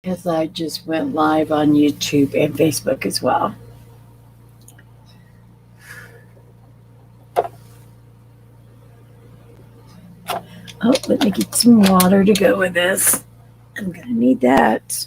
Because I just went live on YouTube and Facebook as well. Oh, let me get some water to go with this. I'm going to need that.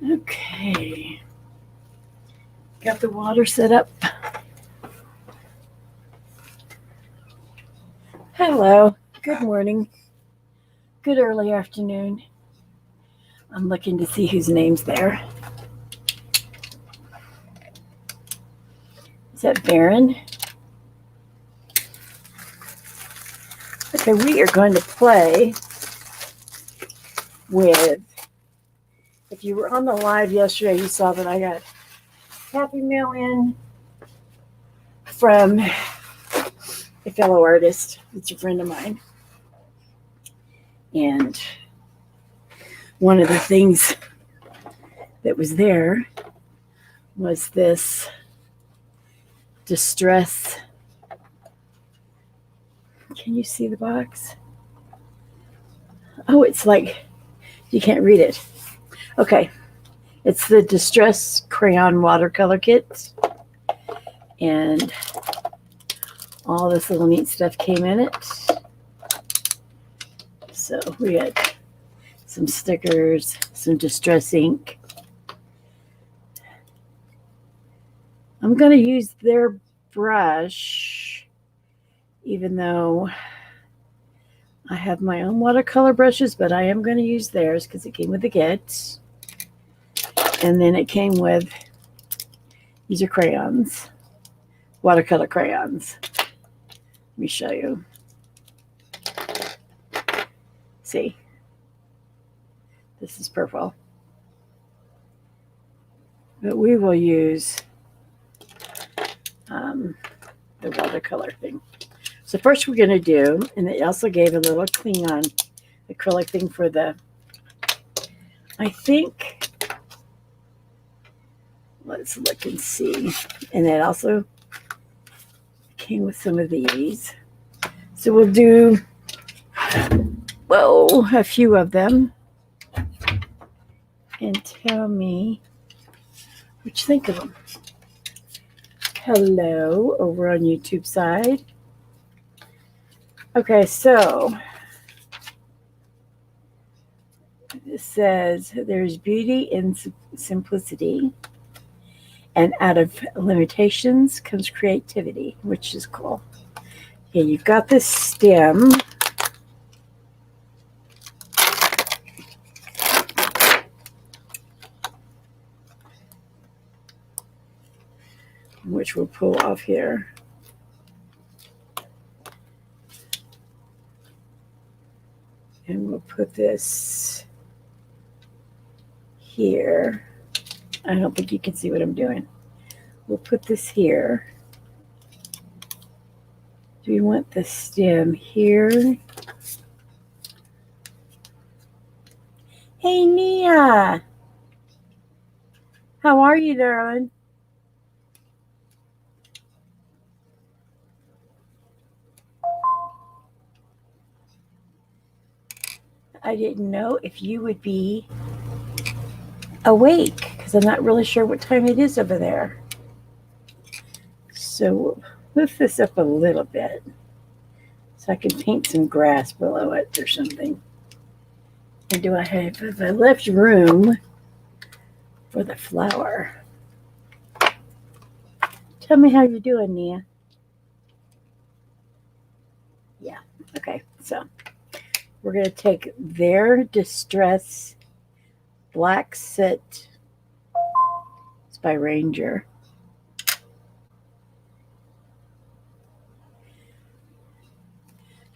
Okay. Got the water set up. Hello. Good morning. Good early afternoon. I'm looking to see whose name's there. Is that Baron? Okay, we are going to play with, if you were on the live yesterday, you saw that I got Happy Mail in from a fellow artist. It's a friend of mine. And one of the things that was there was this distress. Can you see the box? Oh, it's like you can't read it. Okay. It's the Distress Crayon Watercolor Kit. And all this little neat stuff came in it. So we got some stickers, some distress ink. I'm going to use their brush, even though I have my own watercolor brushes, but I am going to use theirs because it came with the kit. And then it came with, these are crayons, watercolor crayons. Let me show you. See, this is purple. But we will use the watercolor thing. So first we're going to do, and it also gave a little cling on acrylic thing for the, I think, let's look and see. And it also came with some of these. So we'll do, well, a few of them. And tell me what you think of them. Hello, over on YouTube side. Okay, so it says there's beauty in simplicity, and out of limitations comes creativity, which is cool. Okay, you've got this stem. Which we'll pull off here. And we'll put this here. I don't think you can see what I'm doing. We'll put this here. Do we want the stem here? Hey, Nia. How are you, darling? I didn't know if you would be awake because I'm not really sure what time it is over there. So we'll lift this up a little bit so I can paint some grass below it or something. And do I have I left room for the flower? Tell me how you're doing, Nia. Yeah, okay. So we're going to take their Distress Black Soot. It's by Ranger.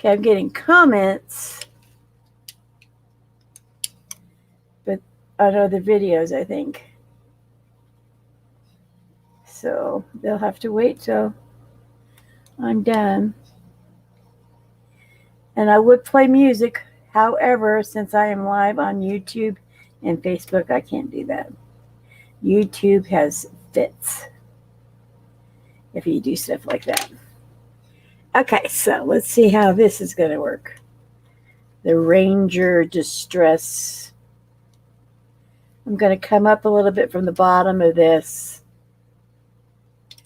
Okay, I'm getting comments, but on other videos, I think. So they'll have to wait till I'm done. And I would play music. However, since I am live on YouTube and Facebook, I can't do that. YouTube has fits if you do stuff like that. Okay, so let's see how this is going to work. The Ranger Distress. I'm going to come up a little bit from the bottom of this.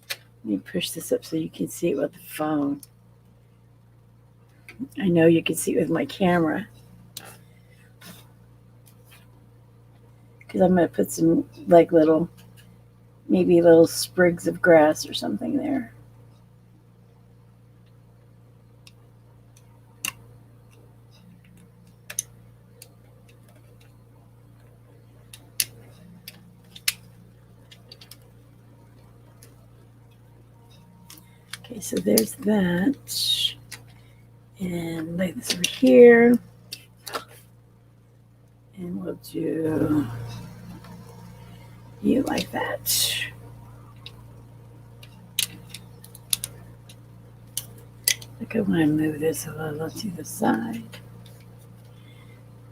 Let me push this up so you can see it with the phone. I know you can see it with my camera. Because I'm going to put some like little, maybe little sprigs of grass or something there. Okay, so there's that. And lay this over here. And we'll do you like that. I think I want to move this a little to the side.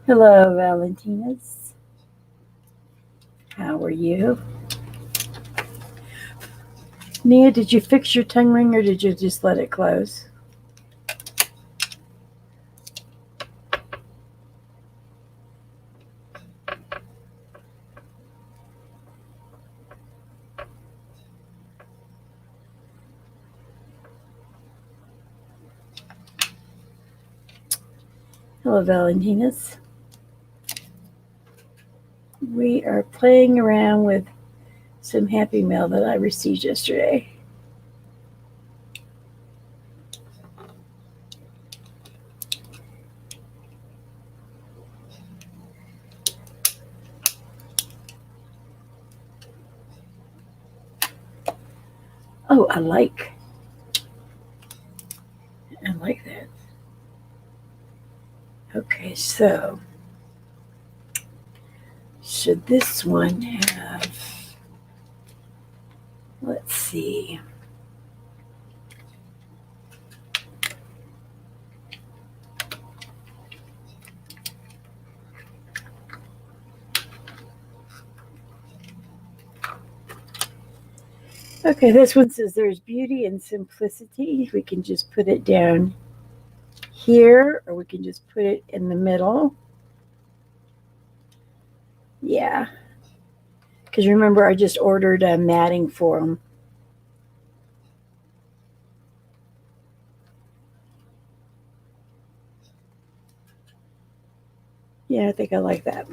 Hello, Valentinas. How are you? Nia, did you fix your tongue ring or did you just let it close? Hello, Valentinas. We are playing around with some Happy Mail that I received yesterday. Oh, I like that. Okay, so should this one have, let's see. Okay, this one says there's beauty and simplicity. We can just put it down here, or we can just put it in the middle. Yeah, because remember I just ordered a matting for them. Yeah, I think I like that.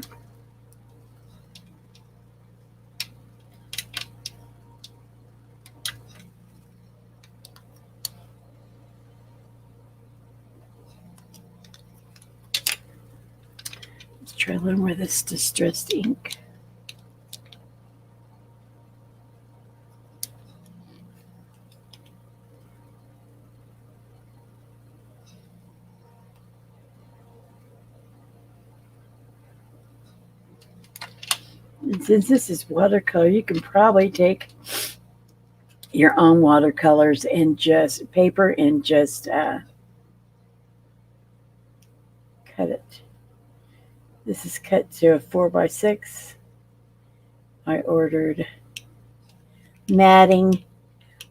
Let's try a little more of this distressed ink. And since this is watercolor, you can probably take your own watercolors and just paper and just cut it. This is cut to a 4x6. I ordered matting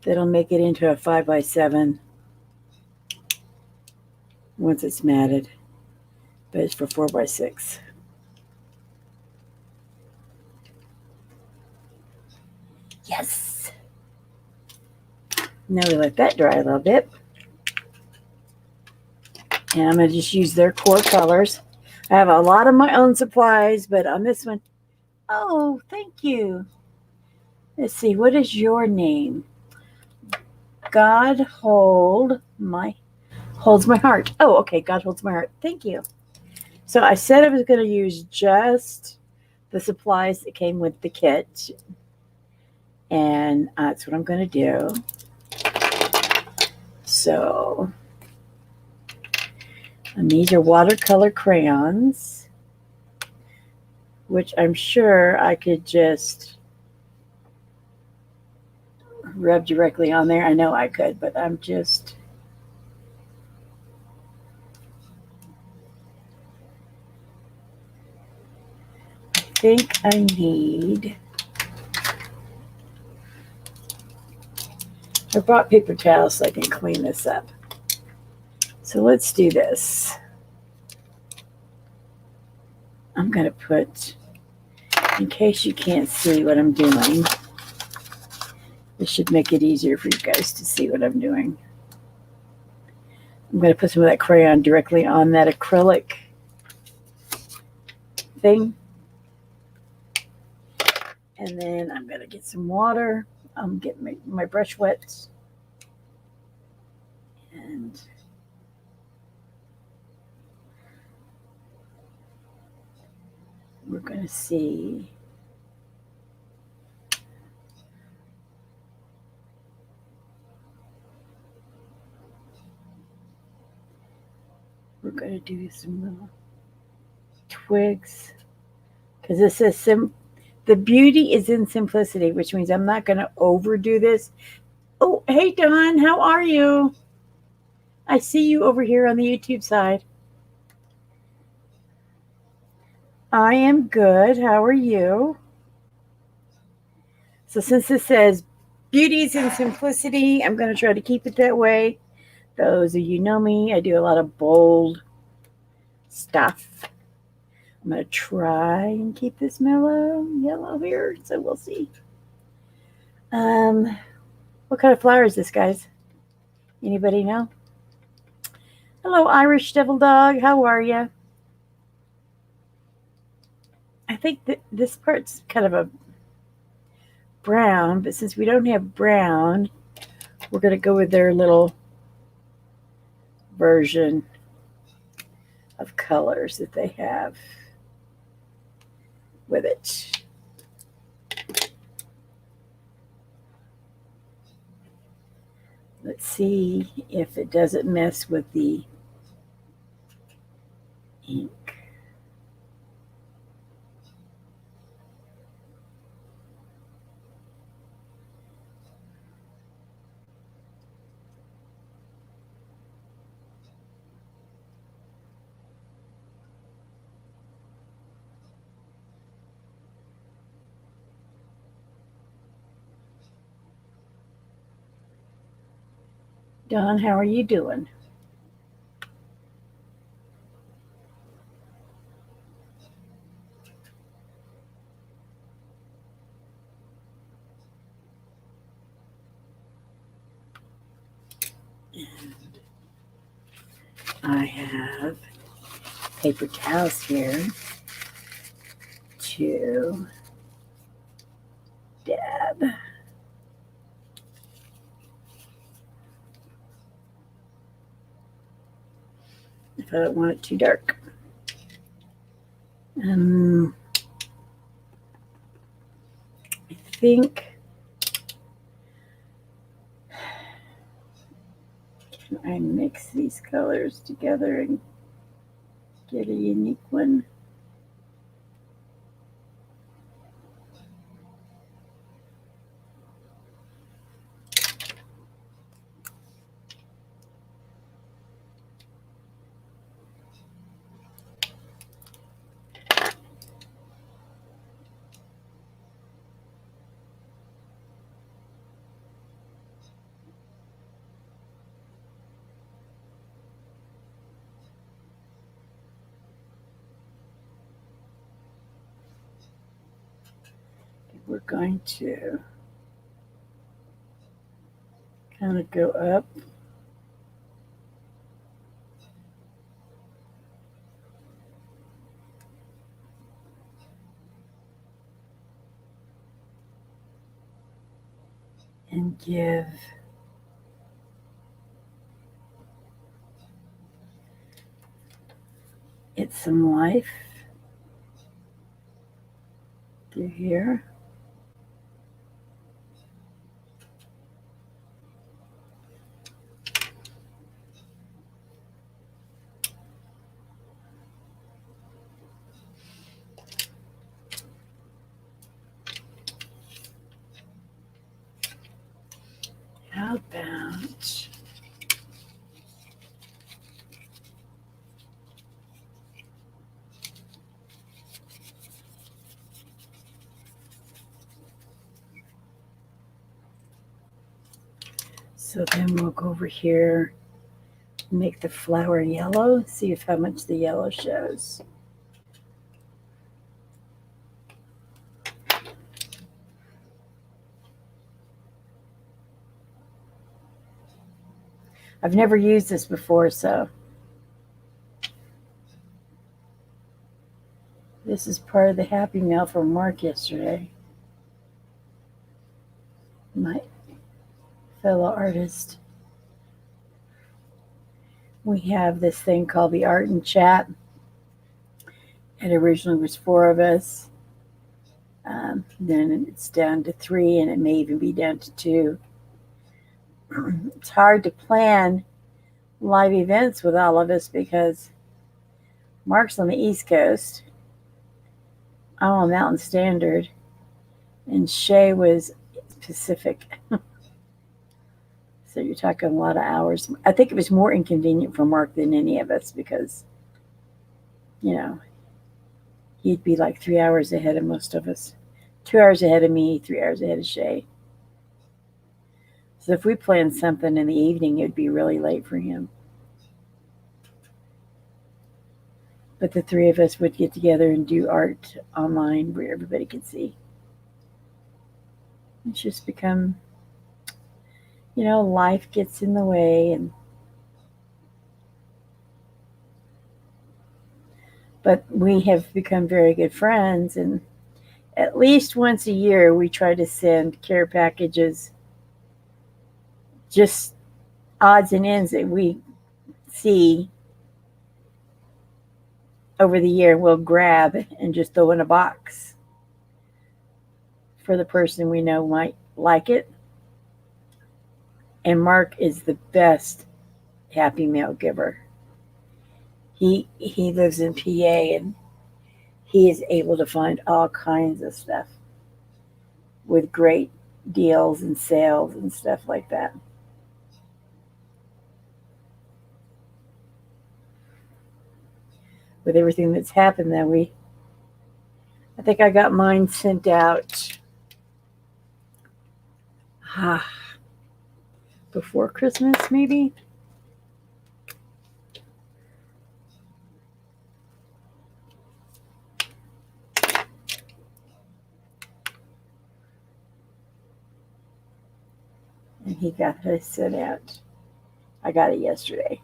that'll make it into a 5x7 once it's matted, but it's for 4x6. Yes. Now we let that dry a little bit. And I'm going to just use their core colors. I have a lot of my own supplies, but on this one, oh, thank you. Let's see, what is your name? God holds my heart. Oh, okay, God holds my heart. Thank you. So I said I was going to use just the supplies that came with the kit. And that's what I'm going to do. So And these are watercolor crayons, which I'm sure I could just rub directly on there. I know I could, but I think I need. I brought paper towels so I can clean this up. So let's do this. I'm going to put, in case you can't see what I'm doing, this should make it easier for you guys to see what I'm doing. I'm going to put some of that crayon directly on that acrylic thing. And then I'm going to get some water. I'm getting my brush wet. And we're going to see. We're going to do some little twigs. Because this is the beauty is in simplicity, which means I'm not going to overdo this. Oh, hey, Dawn, how are you? I see you over here on the YouTube side. I am good. How are you? So since this says beauty is in simplicity, I'm going to try to keep it that way. Those of you know me, I do a lot of bold stuff. I'm going to try and keep this mellow yellow here, so we'll see. What kind of flower is this, guys? Anybody know? Hello, Irish Devil Dog. How are you? I think that this part's kind of a brown, but since we don't have brown, we're going to go with their little version of colors that they have with it. Let's see if it doesn't mess with the ink. Dawn, how are you doing? And I have paper towels here to dab. If I don't want it too dark. I think I mix these colors together and get a unique one. We're going to kind of go up. And give it some life through here. about? So then we'll go over here, make the flower yellow, see if how much the yellow shows. I've never used this before, so this is part of the Happy Mail from Mark yesterday. My fellow artist. We have this thing called the Art and Chat. It originally was 4 of us. Then it's down to 3, and it may even be down to 2. It's hard to plan live events with all of us because Mark's on the East Coast, I'm on Mountain Standard, and Shay was Pacific. So you're talking a lot of hours. I think it was more inconvenient for Mark than any of us because, you know, he'd be like 3 hours ahead of most of us. 2 hours ahead of me, 3 hours ahead of Shay. So if we planned something in the evening, it would be really late for him. But the 3 of us would get together and do art online where everybody could see. It's just become, life gets in the way, but we have become very good friends, and at least once a year we try to send care packages, just odds and ends that we see over the year. We'll grab and just throw in a box for the person we know might like it. And Mark is the best Happy Mail giver. He lives in PA, and he is able to find all kinds of stuff with great deals and sales and stuff like that. With everything that's happened, I think I got mine sent out before Christmas, maybe. And he got his sent out. I got it yesterday.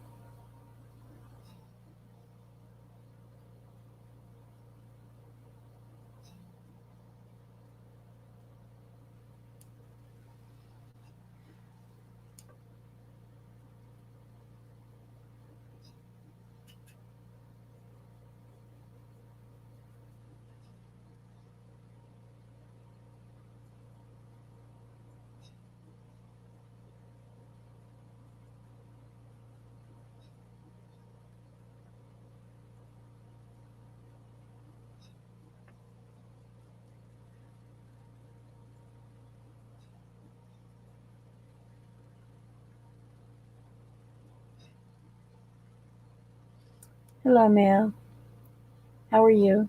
Hello, Mel. How are you?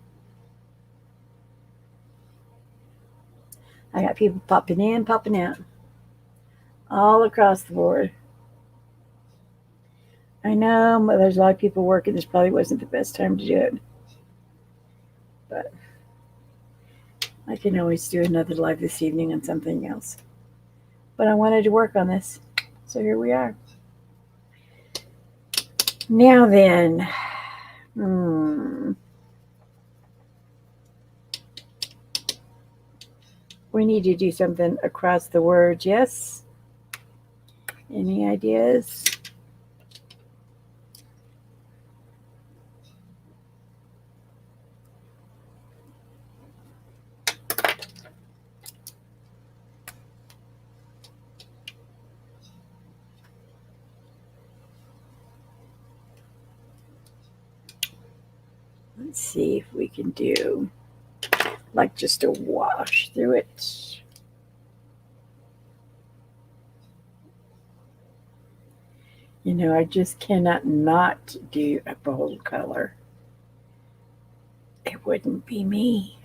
I got people popping in, popping out, all across the board. I know, but there's a lot of people working. This probably wasn't the best time to do it. But I can always do another live this evening on something else. But I wanted to work on this. So here we are. Now then. We need to do something across the words, yes? Any ideas? Let's see if we can do like just a wash through it. You know, I just cannot not do a bold color. It wouldn't be me.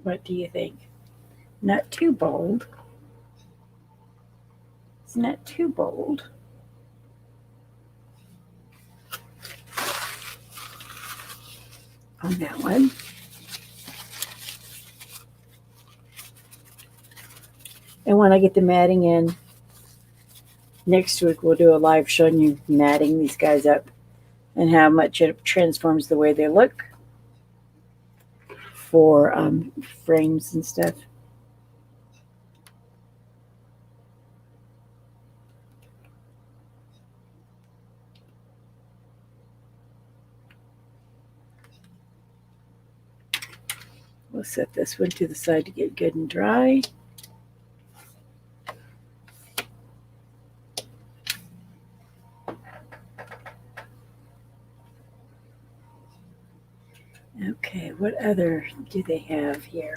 What do you think? Not too bold. It's not too bold. On that one. And when I get the matting in, next week we'll do a live showing you matting these guys up and how much it transforms the way they look for frames and stuff. We'll set this one to the side to get good and dry. Okay, what other do they have here?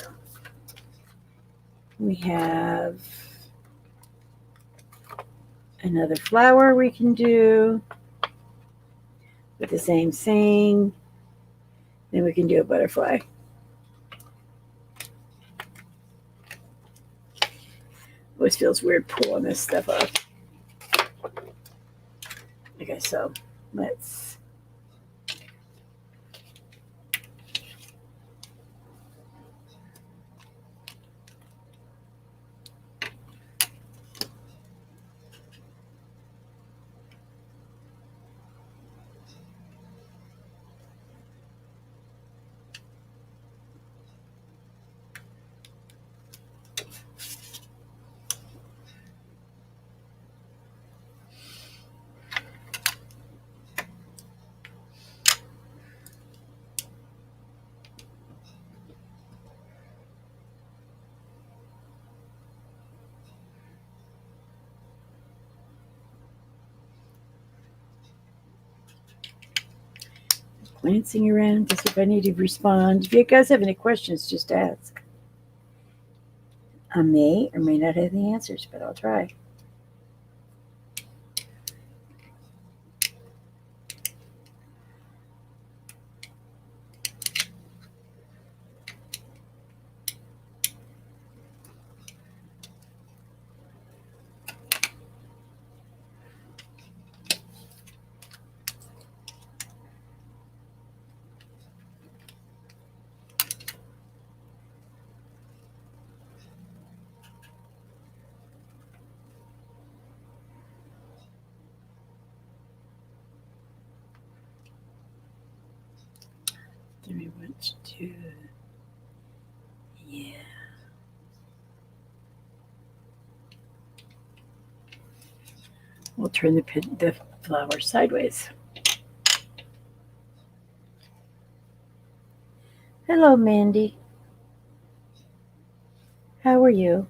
We have another flower we can do with the same thing. Then we can do a butterfly. Always feels weird pulling this stuff off. Okay, so let's glancing around to see if I need to respond. If you guys have any questions, just ask. I may or may not have the answers, but I'll try. Do we want to? Yeah. We'll turn the flower sideways. Hello, Mandy. How are you?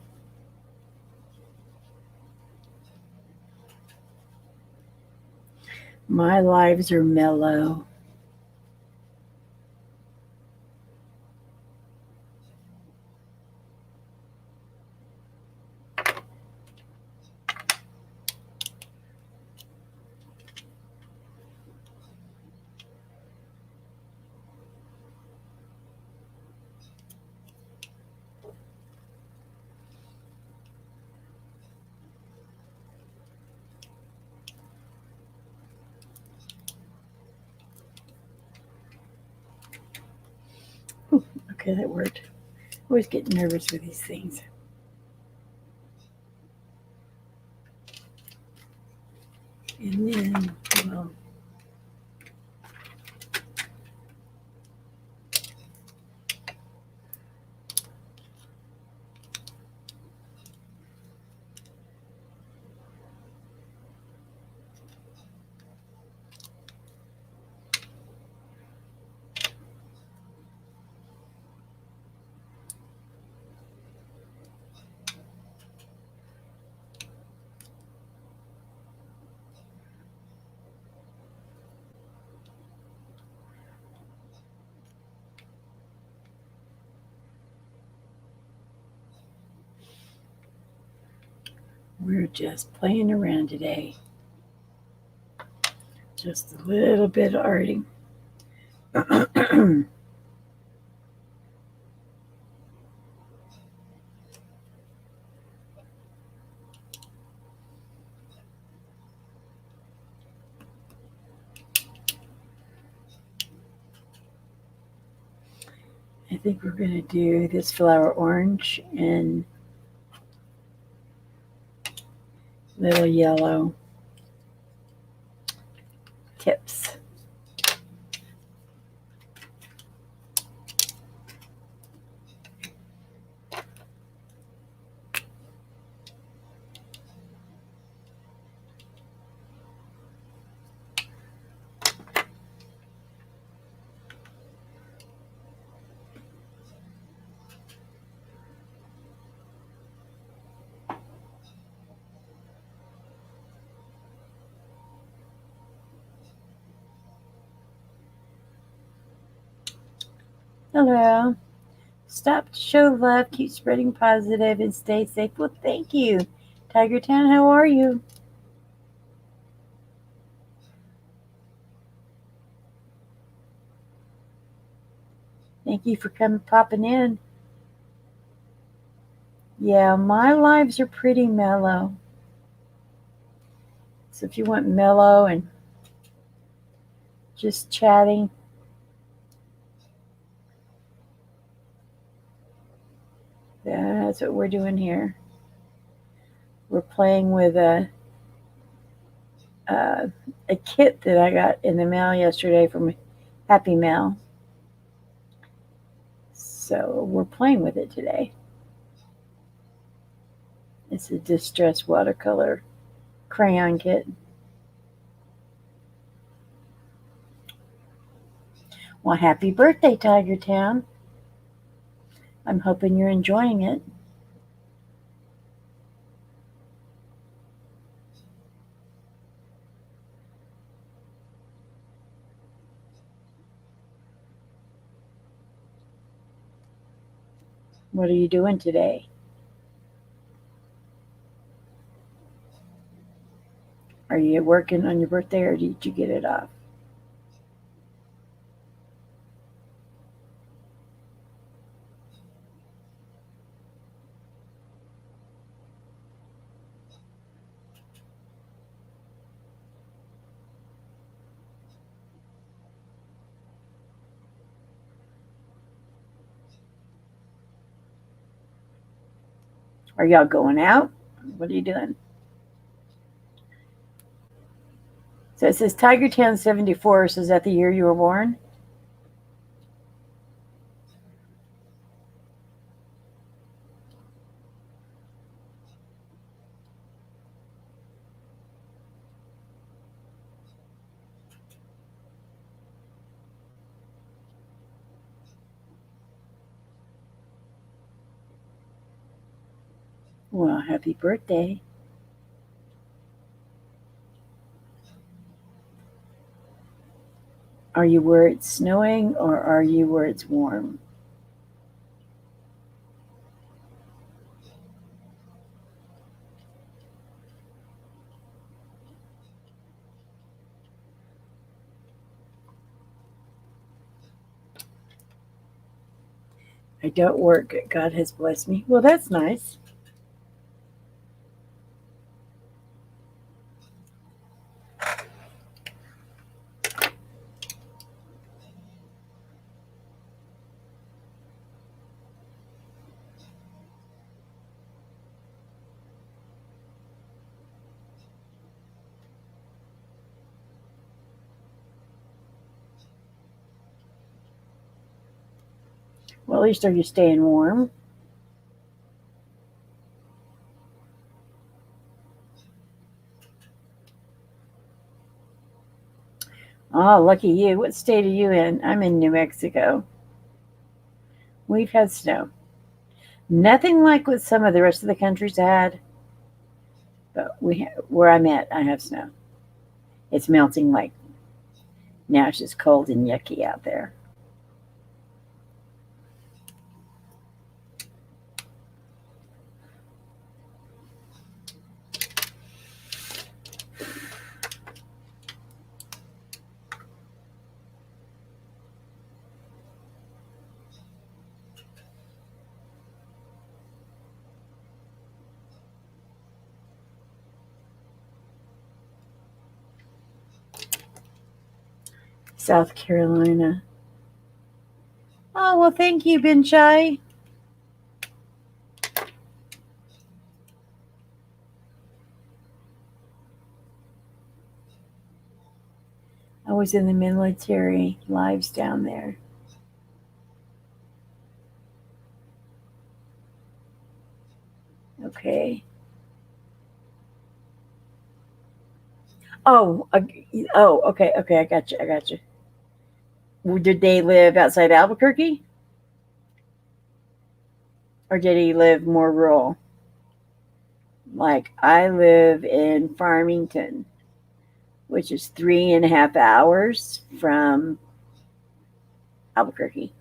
My lives are mellow. Ooh, okay, that worked. I always get nervous with these things. And then, well, we're just playing around today. Just a little bit of arting. I think we're going to do this flower orange and little yellow tips. Hello. Stop to show love, keep spreading positive, and stay safe. Well, thank you. Tiger Town, how are you? Thank you for popping in. Yeah, my lives are pretty mellow. So if you want mellow and just chatting, that's what we're doing here. We're playing with a kit that I got in the mail yesterday from Happy Mail. So we're playing with it today. It's a distress watercolor crayon kit. Well, happy birthday, Tiger Town. I'm hoping you're enjoying it. What are you doing today? Are you working on your birthday or did you get it off? Are y'all going out? What are you doing? So it says Tiger Town 74. So is that the year you were born? Well, happy birthday. Are you where it's snowing or are you where it's warm? I don't work. God has blessed me. Well, that's nice. Well, at least are you staying warm? Oh, lucky you. What state are you in? I'm in New Mexico. We've had snow. Nothing like what some of the rest of the country's had, but where I'm at, I have snow. It's melting like now. It's just cold and yucky out there. South Carolina. Oh, well, thank you, Ben Chai. I was in the military lives down there. Okay. Oh, okay, okay. I got you. I got you. Did they live outside Albuquerque, or did he live more rural? Like I live in Farmington, which is 3.5 hours from Albuquerque.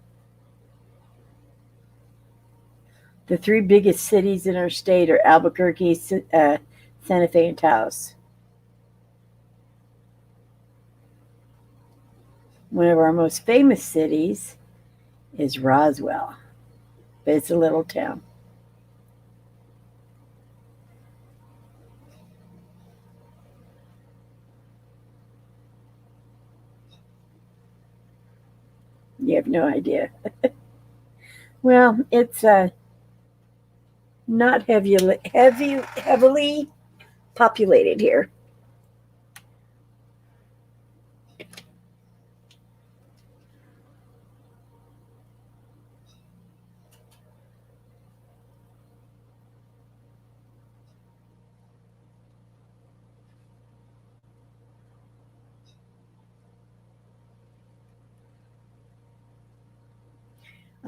The three biggest cities in our state are Albuquerque, Santa Fe, and Taos. One of our most famous cities is Roswell, but it's a little town. You have no idea. Well, it's not heavily populated here.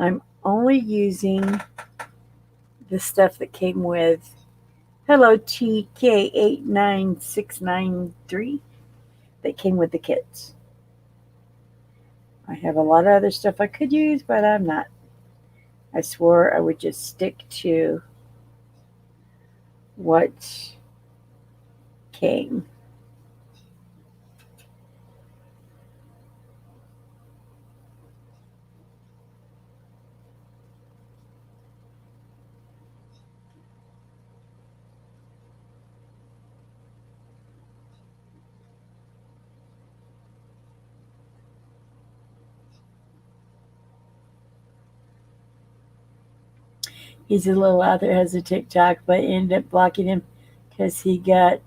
I'm only using the stuff that came with Hello TK89693 that came with the kits. I have a lot of other stuff I could use, but I'm not. I swore I would just stick to what came. He's a little out there, has a TikTok, but ended up blocking him because he got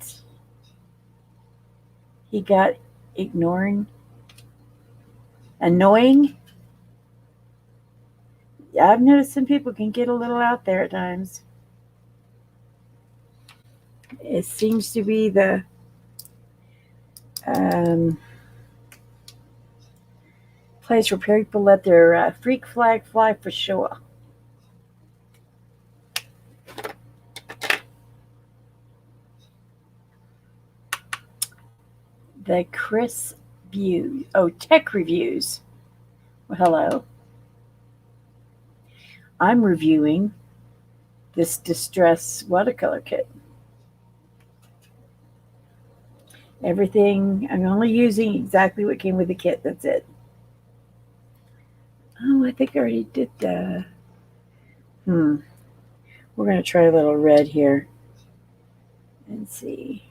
ignoring annoying. I've noticed some people can get a little out there at times. It seems to be the um, place where people let their freak flag fly for sure. The Chris View. Oh, tech reviews. Well, hello. I'm reviewing this Distress Watercolor Kit. Everything, I'm only using exactly what came with the kit. That's it. Oh, I think I already did the. We're going to try a little red here and see.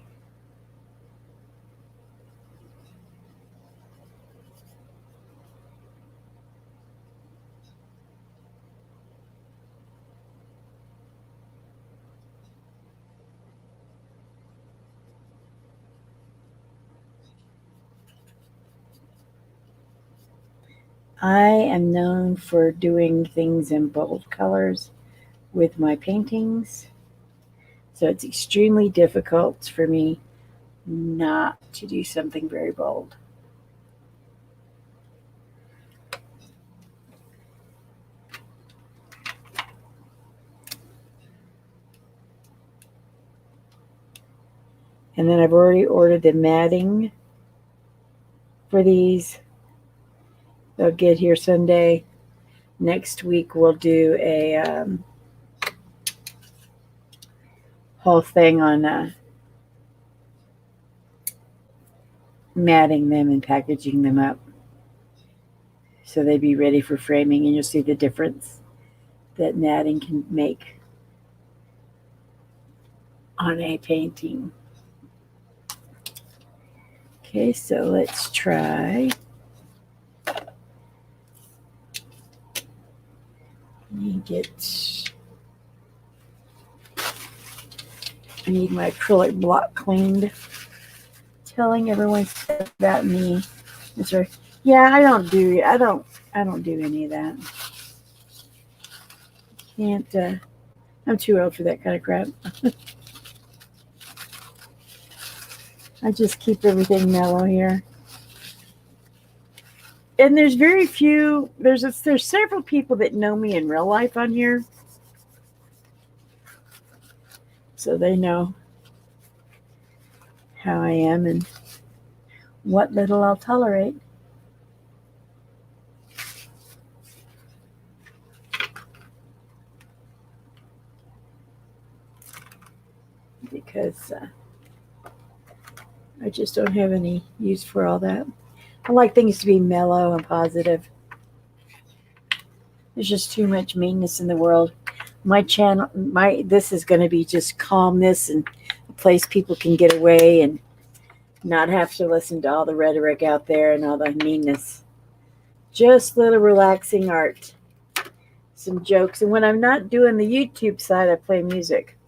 I am known for doing things in bold colors with my paintings. So it's extremely difficult for me not to do something very bold. And then I've already ordered the matting for these. They'll get here Sunday. Next week we'll do a whole thing on matting them and packaging them up so they'd be ready for framing, and you'll see the difference that matting can make on a painting. Okay, so let's try. I need my acrylic block cleaned. Telling everyone stuff about me. Yeah, I don't do any of that. Can't. I'm too old for that kind of crap. I just keep everything mellow here. And there's very few. There's several people that know me in real life on here, so they know how I am and what little I'll tolerate. Because I just don't have any use for all that. I like things to be mellow and positive. There's just too much meanness in the world. My channel, this is going to be just calmness and a place people can get away and not have to listen to all the rhetoric out there and all the meanness. Just little relaxing art, some jokes. And when I'm not doing the YouTube side, I play music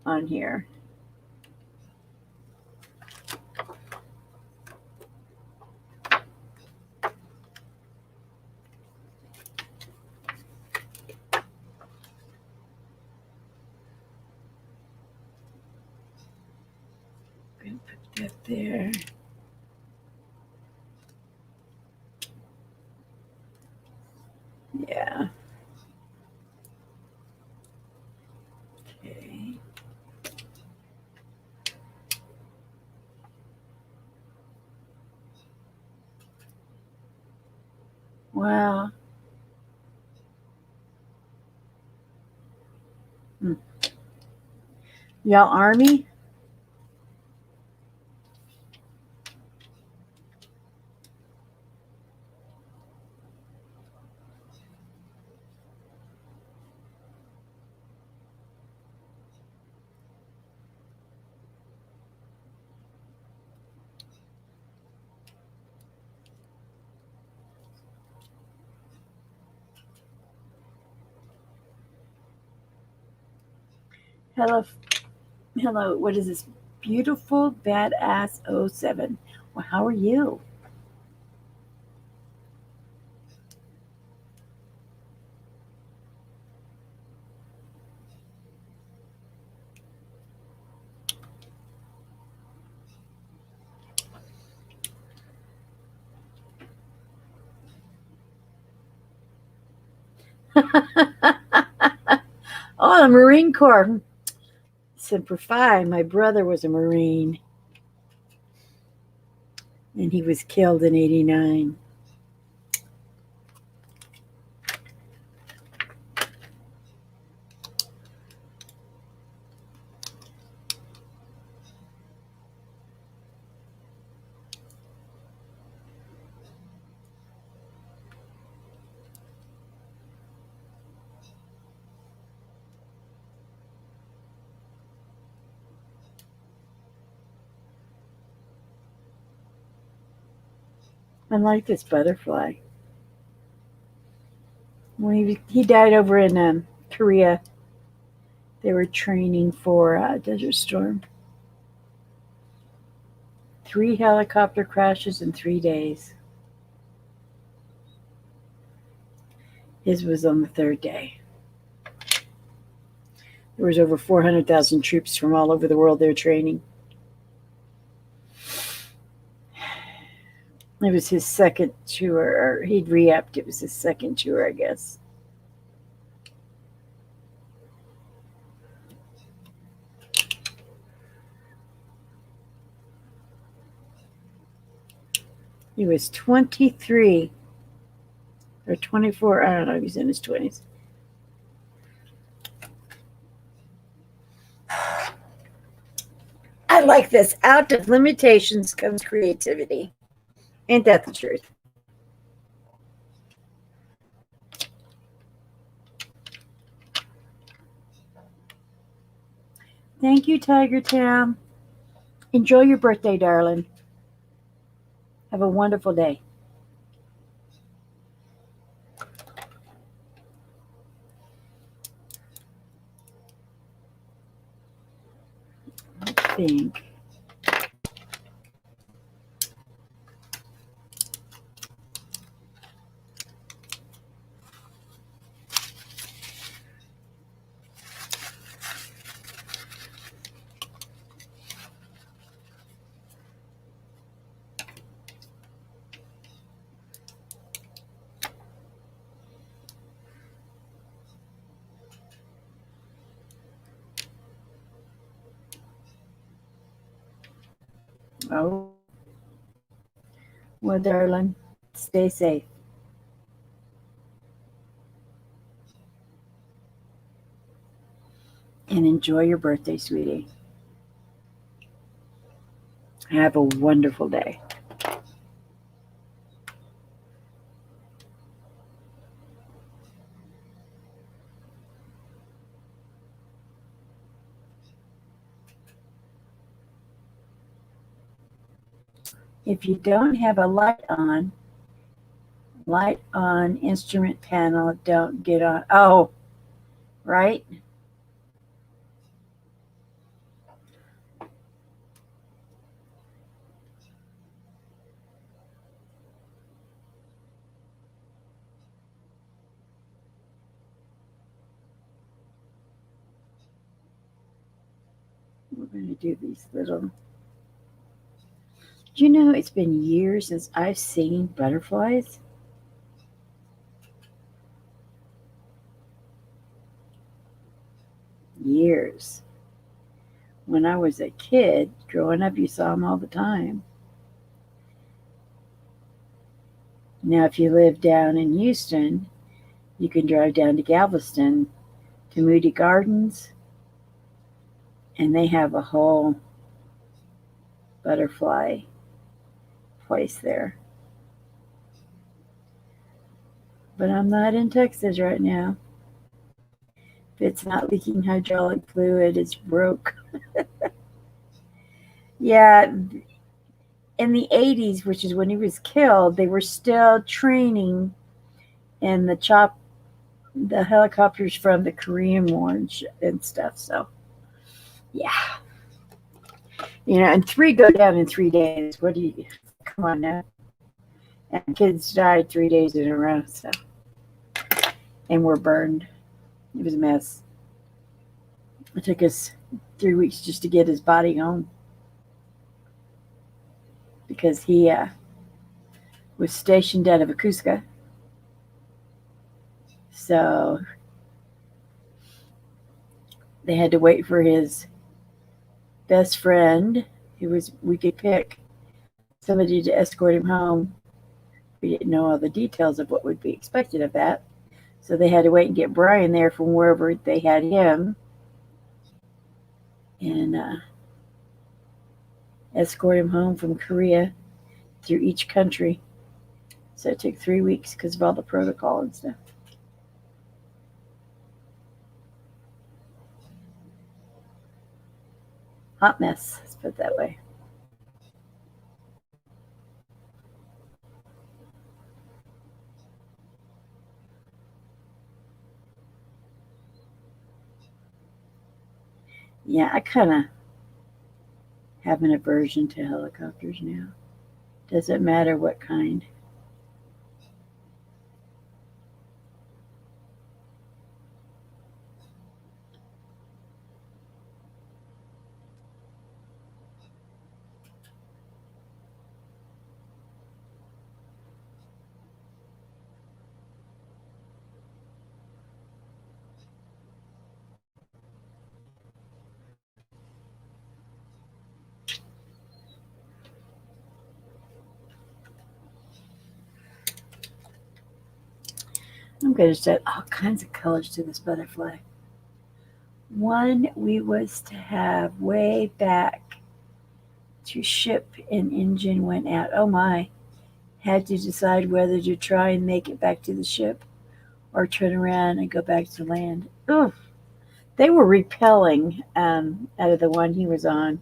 on here. I'm going to put that there. Yeah. Okay. Wow. Y'all Army? Hello, what is this? Beautiful Badass 07. Well, how are you? Oh, the Marine Corps. Semper Fi. My brother was a Marine, and he was killed in '89. I like this butterfly. When he died over in Korea, they were training for Desert Storm. 3 helicopter crashes in 3 days. His was on the third day. There was over 400,000 troops from all over the world there training. It was his second tour, or he'd re-upped. It was his second tour, I guess. He was 23 or 24. I don't know. He was in his 20s. I like this. Out of limitations comes creativity. Ain't that the truth? Thank you, Tiger Town. Enjoy your birthday, darling. Have a wonderful day. I think. Oh, well, darling, stay safe. And enjoy your birthday, sweetie. Have a wonderful day. If you don't have a light on instrument panel, don't get on. Oh, right? We're going to do these little. Do you know it's been years since I've seen butterflies? Years. When I was a kid, growing up, you saw them all the time. Now, if you live down in Houston, you can drive down to Galveston to Moody Gardens, and they have a whole butterfly place there. But I'm not in Texas right now. If it's not leaking hydraulic fluid, it's broke. Yeah, in the 80s, which is when he was killed, they were still training in the helicopters from the Korean War and stuff. So, yeah. And 3 go down in 3 days. What do you, come on now. And kids died 3 days in a row, so, and were burned. It was a mess. It took us 3 weeks just to get his body home because he was stationed out of Akuska. So they had to wait for his best friend, we could pick somebody to escort him home. We didn't know all the details of what would be expected of that. So they had to wait and get Brian there from wherever they had him and escort him home from Korea through each country. So it took 3 weeks because of all the protocol and stuff. Hot mess, let's put it that way. Yeah, I kind of have an aversion to helicopters now. Doesn't matter what kind. I'm going to add all kinds of colors to this butterfly. One we was to have way back to ship an engine went out. Oh my. Had to decide whether to try and make it back to the ship or turn around and go back to land. Ugh. They were repelling out of the one he was on,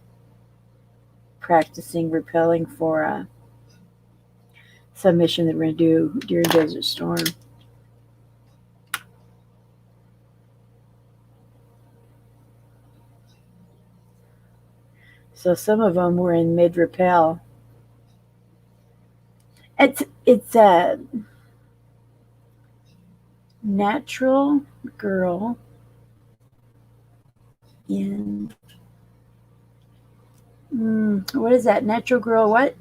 practicing repelling for some mission that we're going to do during Desert Storm. So some of them were in mid repel. It's a natural girl in what is that? Natural girl what?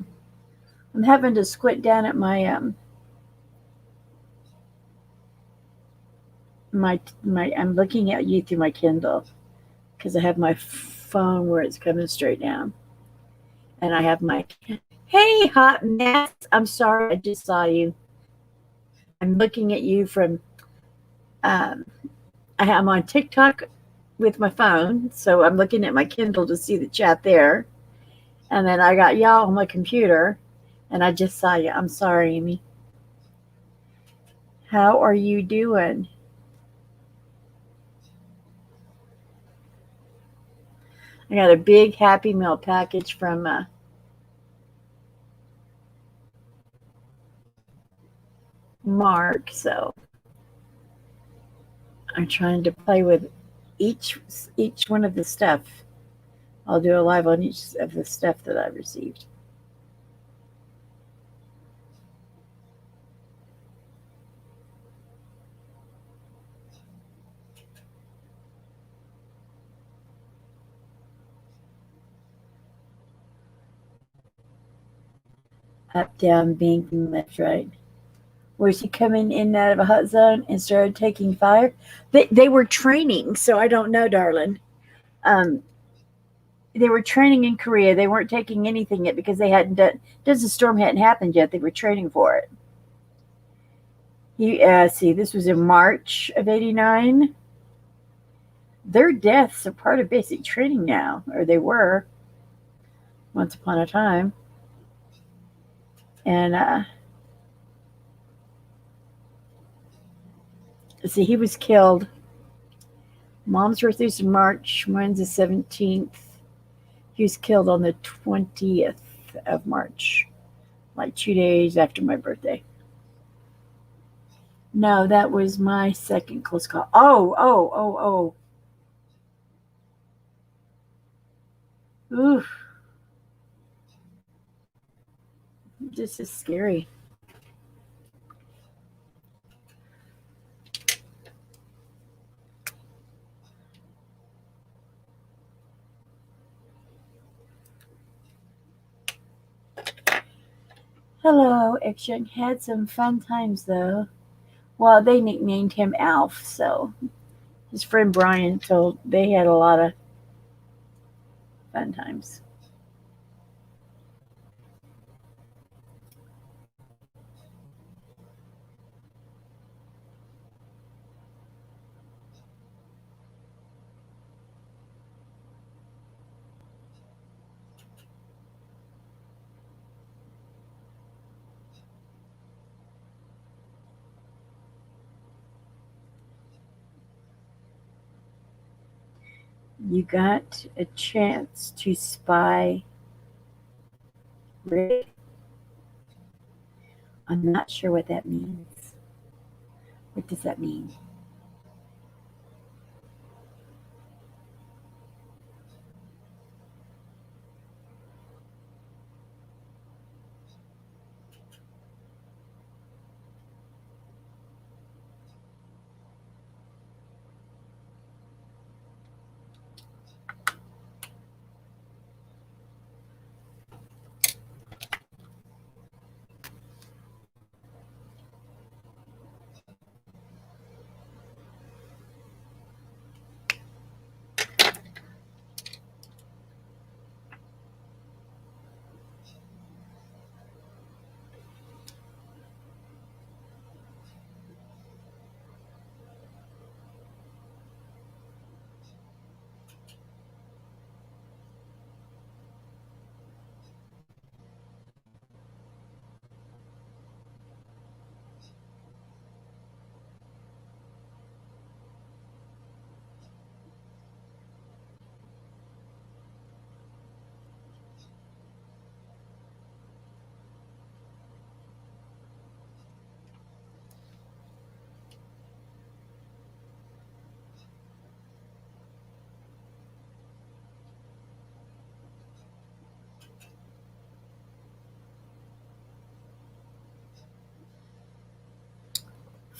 I'm having to squint down at my I'm looking at you through my Kindle because I have my phone where it's coming straight down. And I have my hey hot mess. I'm sorry, I just saw you. I'm looking at you from um I'm on TikTok with my phone, so I'm looking at my Kindle to see the chat there. And then I got y'all on my computer and I just saw you. I'm sorry, Amy. How are you doing? I got a big Happy Meal package from Mark, so I'm trying to play with each one of the stuff. I'll do a live on each of the stuff that I received. Up, down, banking, left, right. Was he coming in and out of a hot zone and started taking fire? They were training, so I don't know, darling. Um, they were training in Korea. They weren't taking anything yet because they hadn't done. Desert Storm hadn't happened yet. They were training for it. See, this was in March of '89. Their deaths are part of basic training now, or they were once upon a time. And see, he was killed. Mom's birthday is in March. Mine's the 17th. He was killed on the 20th of March, like 2 days after my birthday. No, that was my second close call. Oh. Oof. This is scary. Hello, Action. Had some fun times though. Well, they nicknamed him Alf, so his friend Brian told they had a lot of fun times. You got a chance to spy Rick. I'm not sure what that means. What does that mean?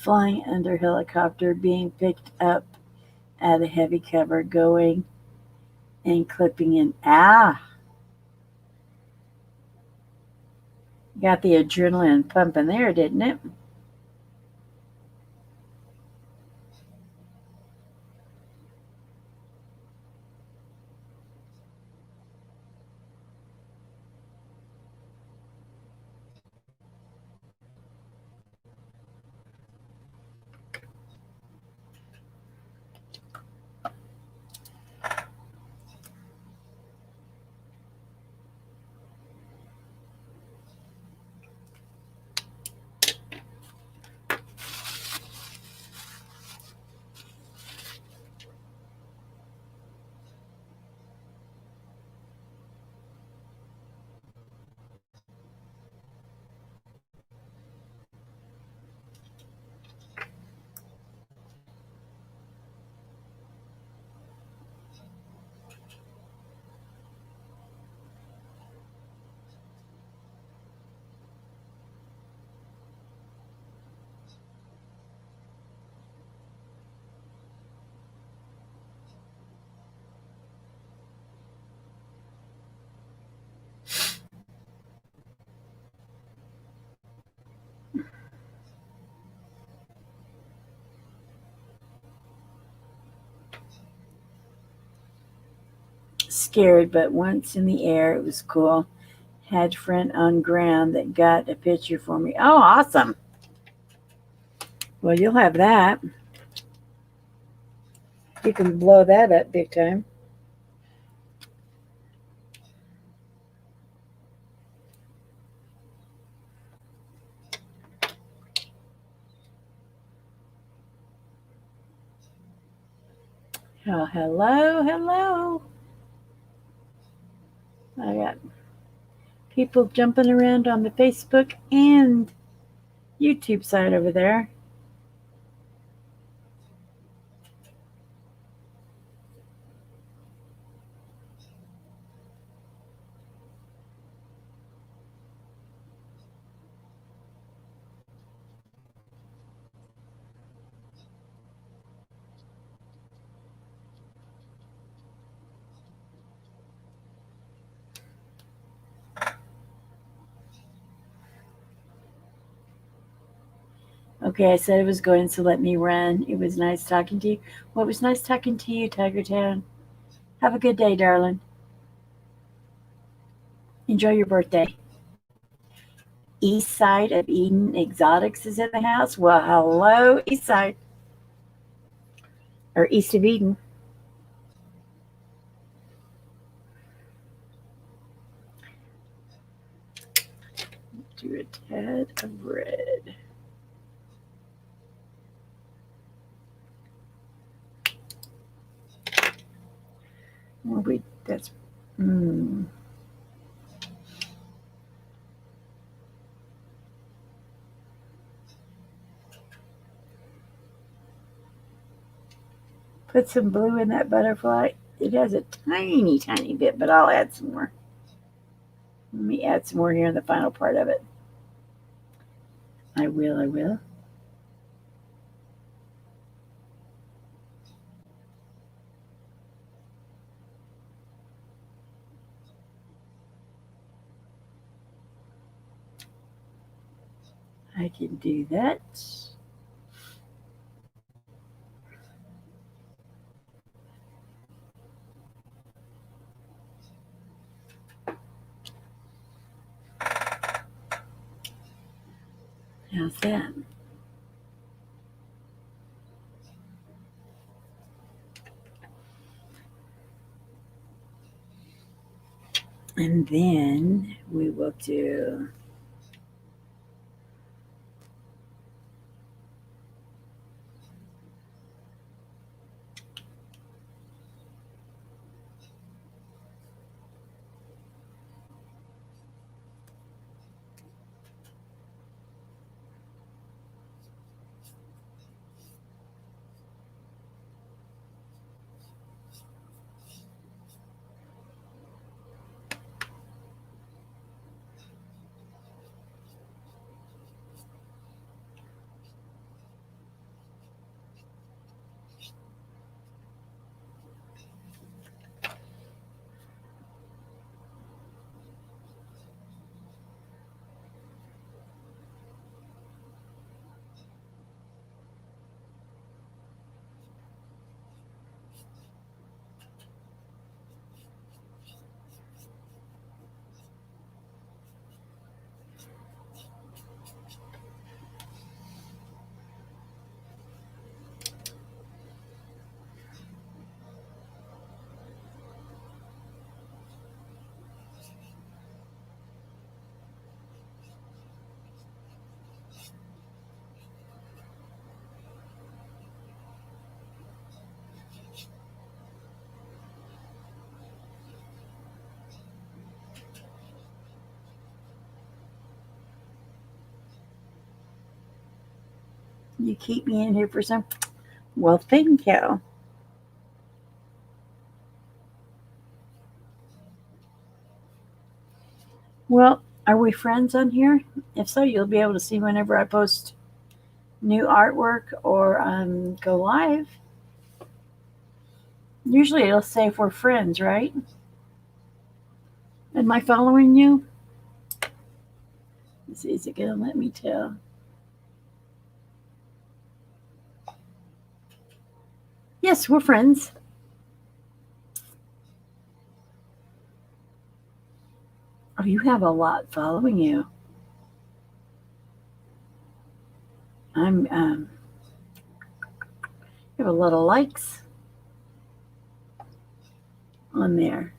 flying under helicopter, being picked up at a heavy cover, going and clipping in. Got the adrenaline pumping there, didn't it? Scared, but once in the air, it was cool. Had friend on ground that got a picture for me. Oh, awesome. Well, you'll have that. You can blow that up big time. Oh, hello, hello. I got people jumping around on the Facebook and YouTube side over there. Okay, I said it was going to let me run. It was nice talking to you. Well, it was nice talking to you, Tiger Town. Have a good day, darling. Enjoy your birthday. East side of Eden Exotics is in the house. Well, hello, East side. Or East of Eden. Do a tad of red. Well, that's, put some blue in that butterfly. It has a tiny, tiny bit, but I'll add some more. Let me add some more here in the final part of it. I will, I will. I can do that. How's that? And then we will do You keep me in here for some. Well, thank you. Well, are we friends on here? If so, you'll be able to see whenever I post new artwork or go live. Usually it'll say if we're friends, right? Am I following you? Let's see, is it going to let me tell? Yes, we're friends. Oh, you have a lot following you. I'm you have a lot of likes on there.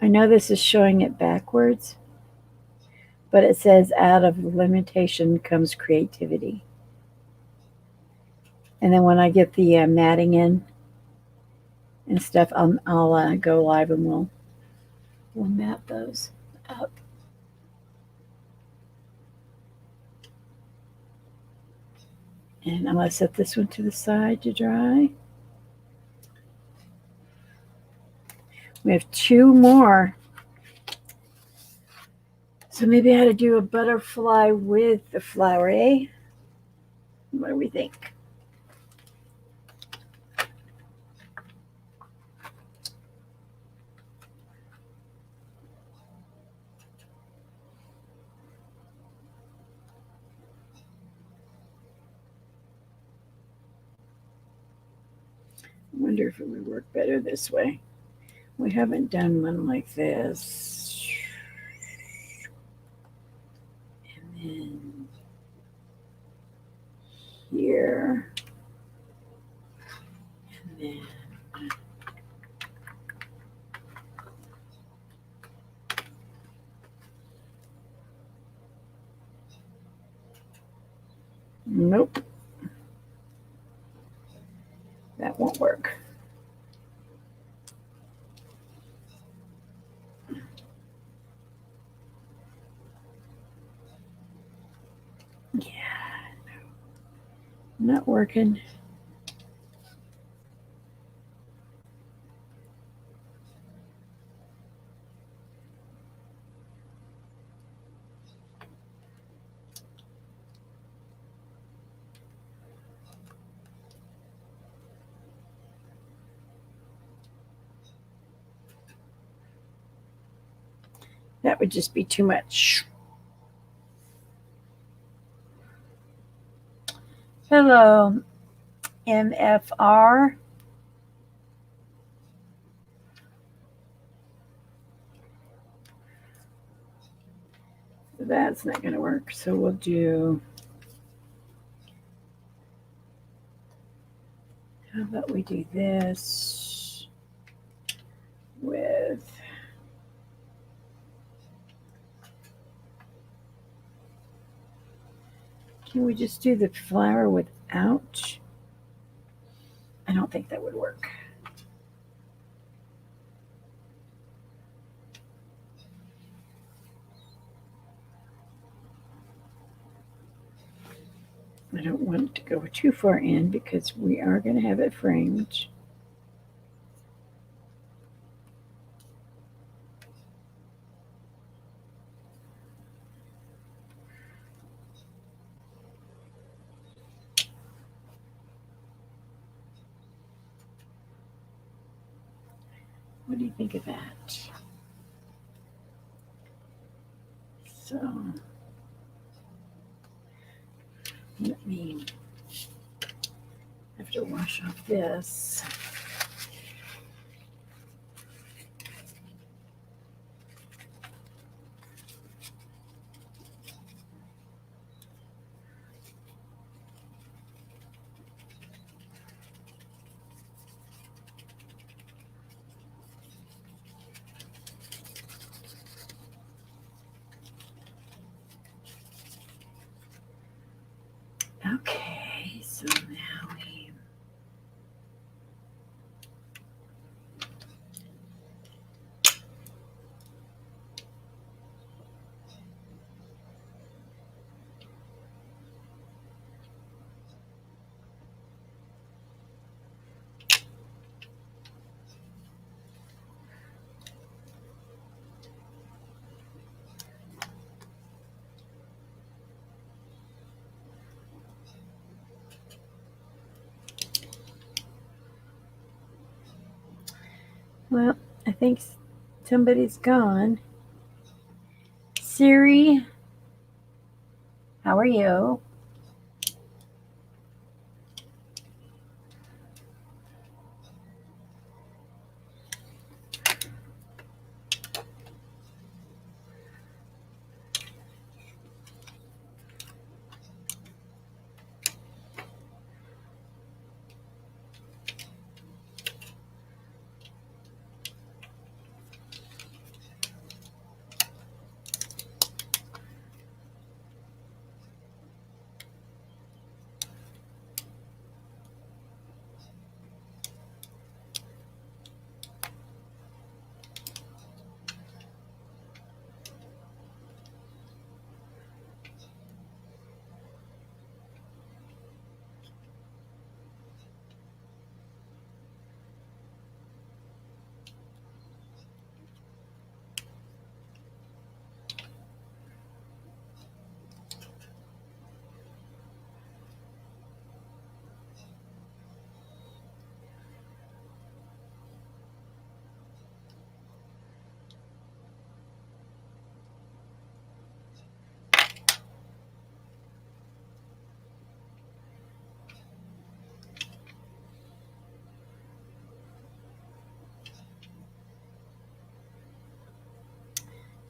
I know this is showing it backwards, but it says out of limitation comes creativity. And then when I get the matting in and stuff, I'll go live and we'll mat those up. And I'm going to set this one to the side to dry. We have 2 more. So maybe I had to do a butterfly with the flower, eh? What do we think? I wonder if it would work better this way. We haven't done one like this. And then here. And then nope. That won't work. Yeah, no, not working. That would just be too much. Hello, MFR. That's not going to work. So we'll do. How about we do this with. Can we just do the flower without? I don't think that would work. I don't want it to go too far in because we are going to have it framed. What do you think of that? So let me have to wash off this. Okay, so now we Well, I think somebody's gone. Siri, how are you?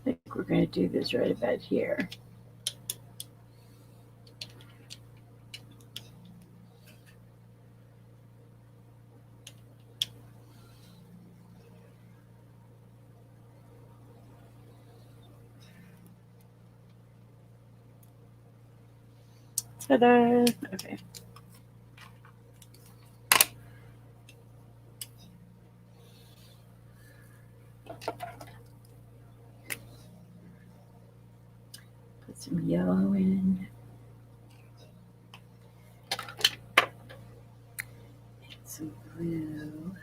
I think we're going to do this right about here. Ta-da! Okay. Put some yellow in. Some blue.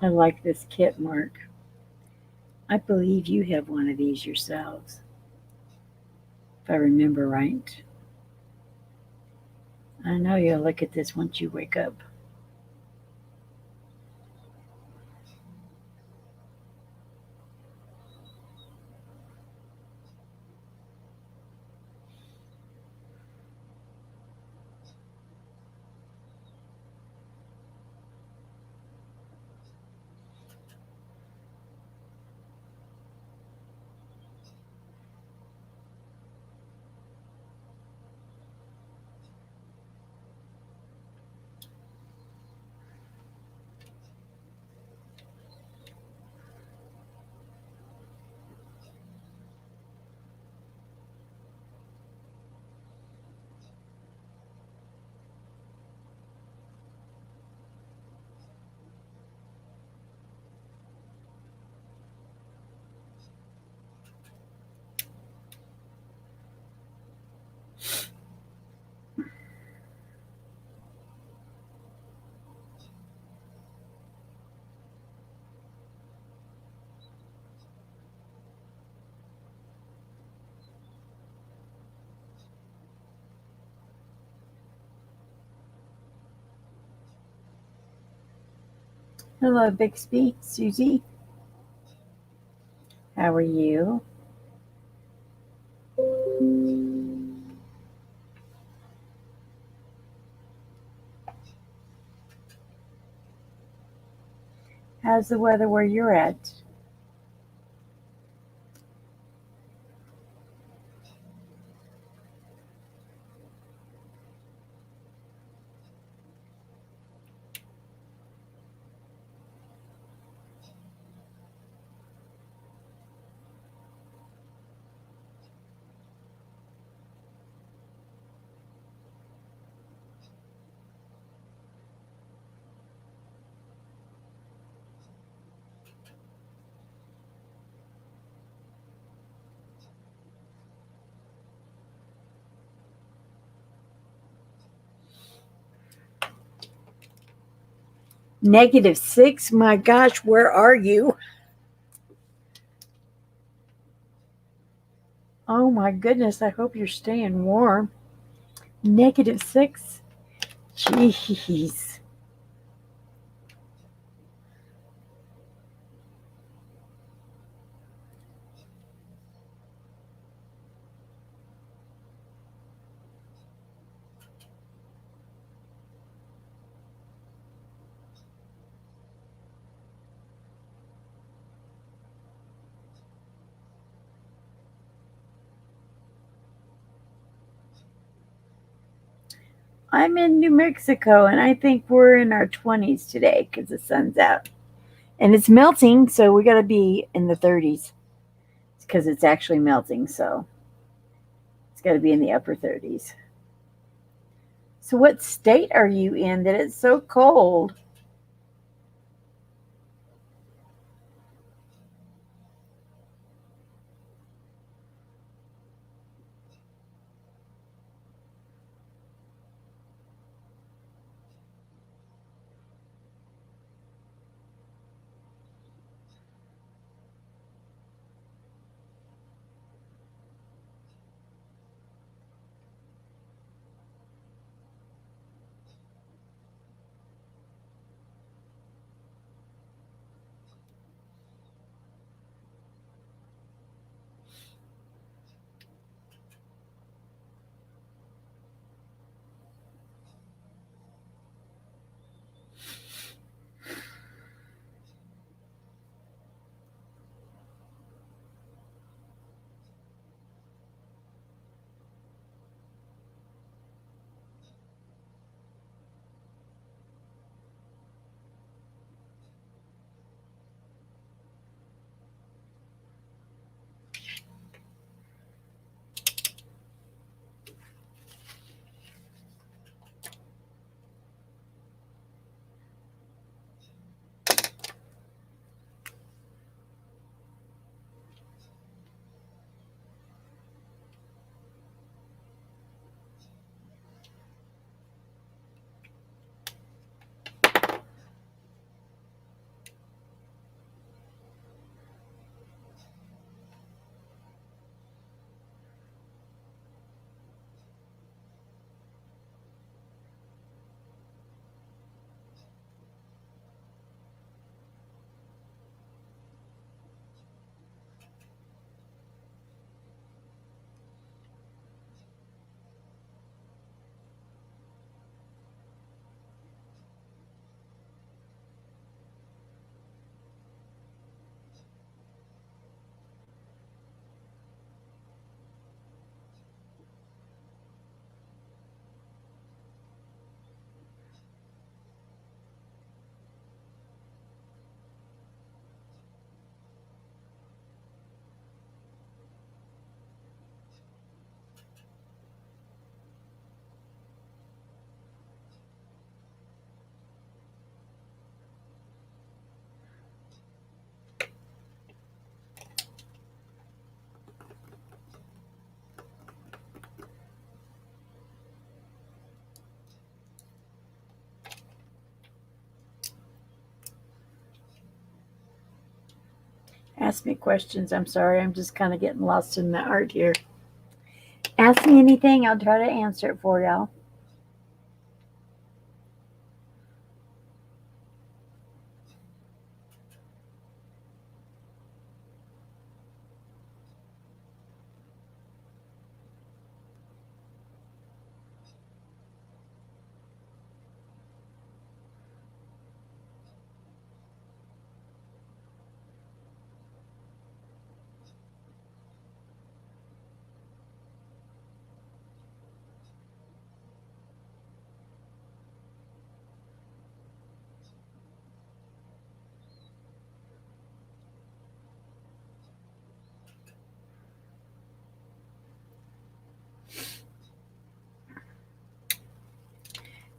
I like this kit, Mark. I believe you have one of these yourselves, if I remember right. I know you'll look at this once you wake up. Hello, Bixby. Susie, how are you? How's the weather where you're at? -6. My gosh, where are you? Oh my goodness, I hope you're staying warm. -6? Jeez. I'm in New Mexico and I think we're in our 20s today because the sun's out. And it's melting, so we got to be in the 30s because it's actually melting, so it's got to be in the upper 30s. So, what state are you in that it's so cold? Ask me questions. I'm sorry, I'm just kind of getting lost in the art here. Ask me anything, I'll try to answer it for y'all.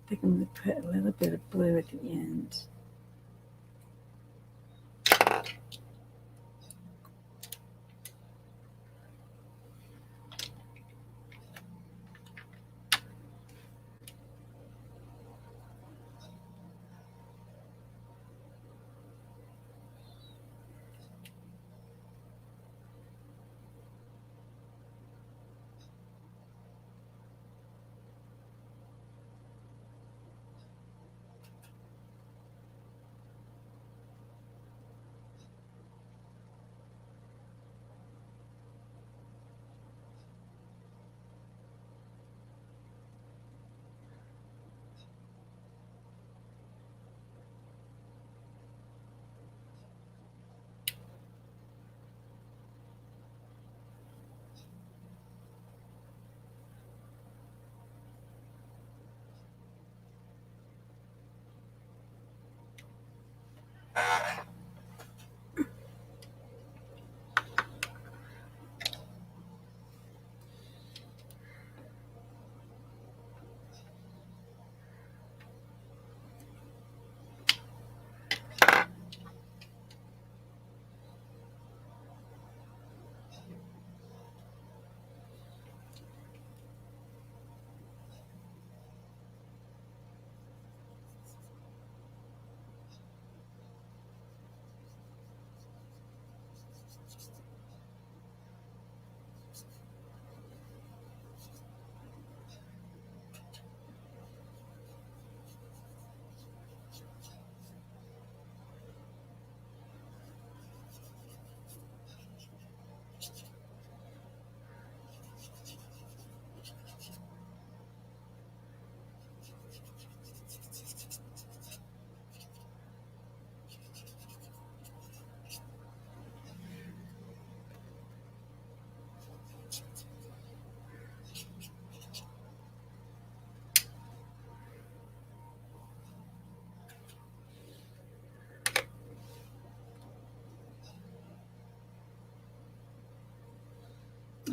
I think I'm going to put a little bit of blue at the end.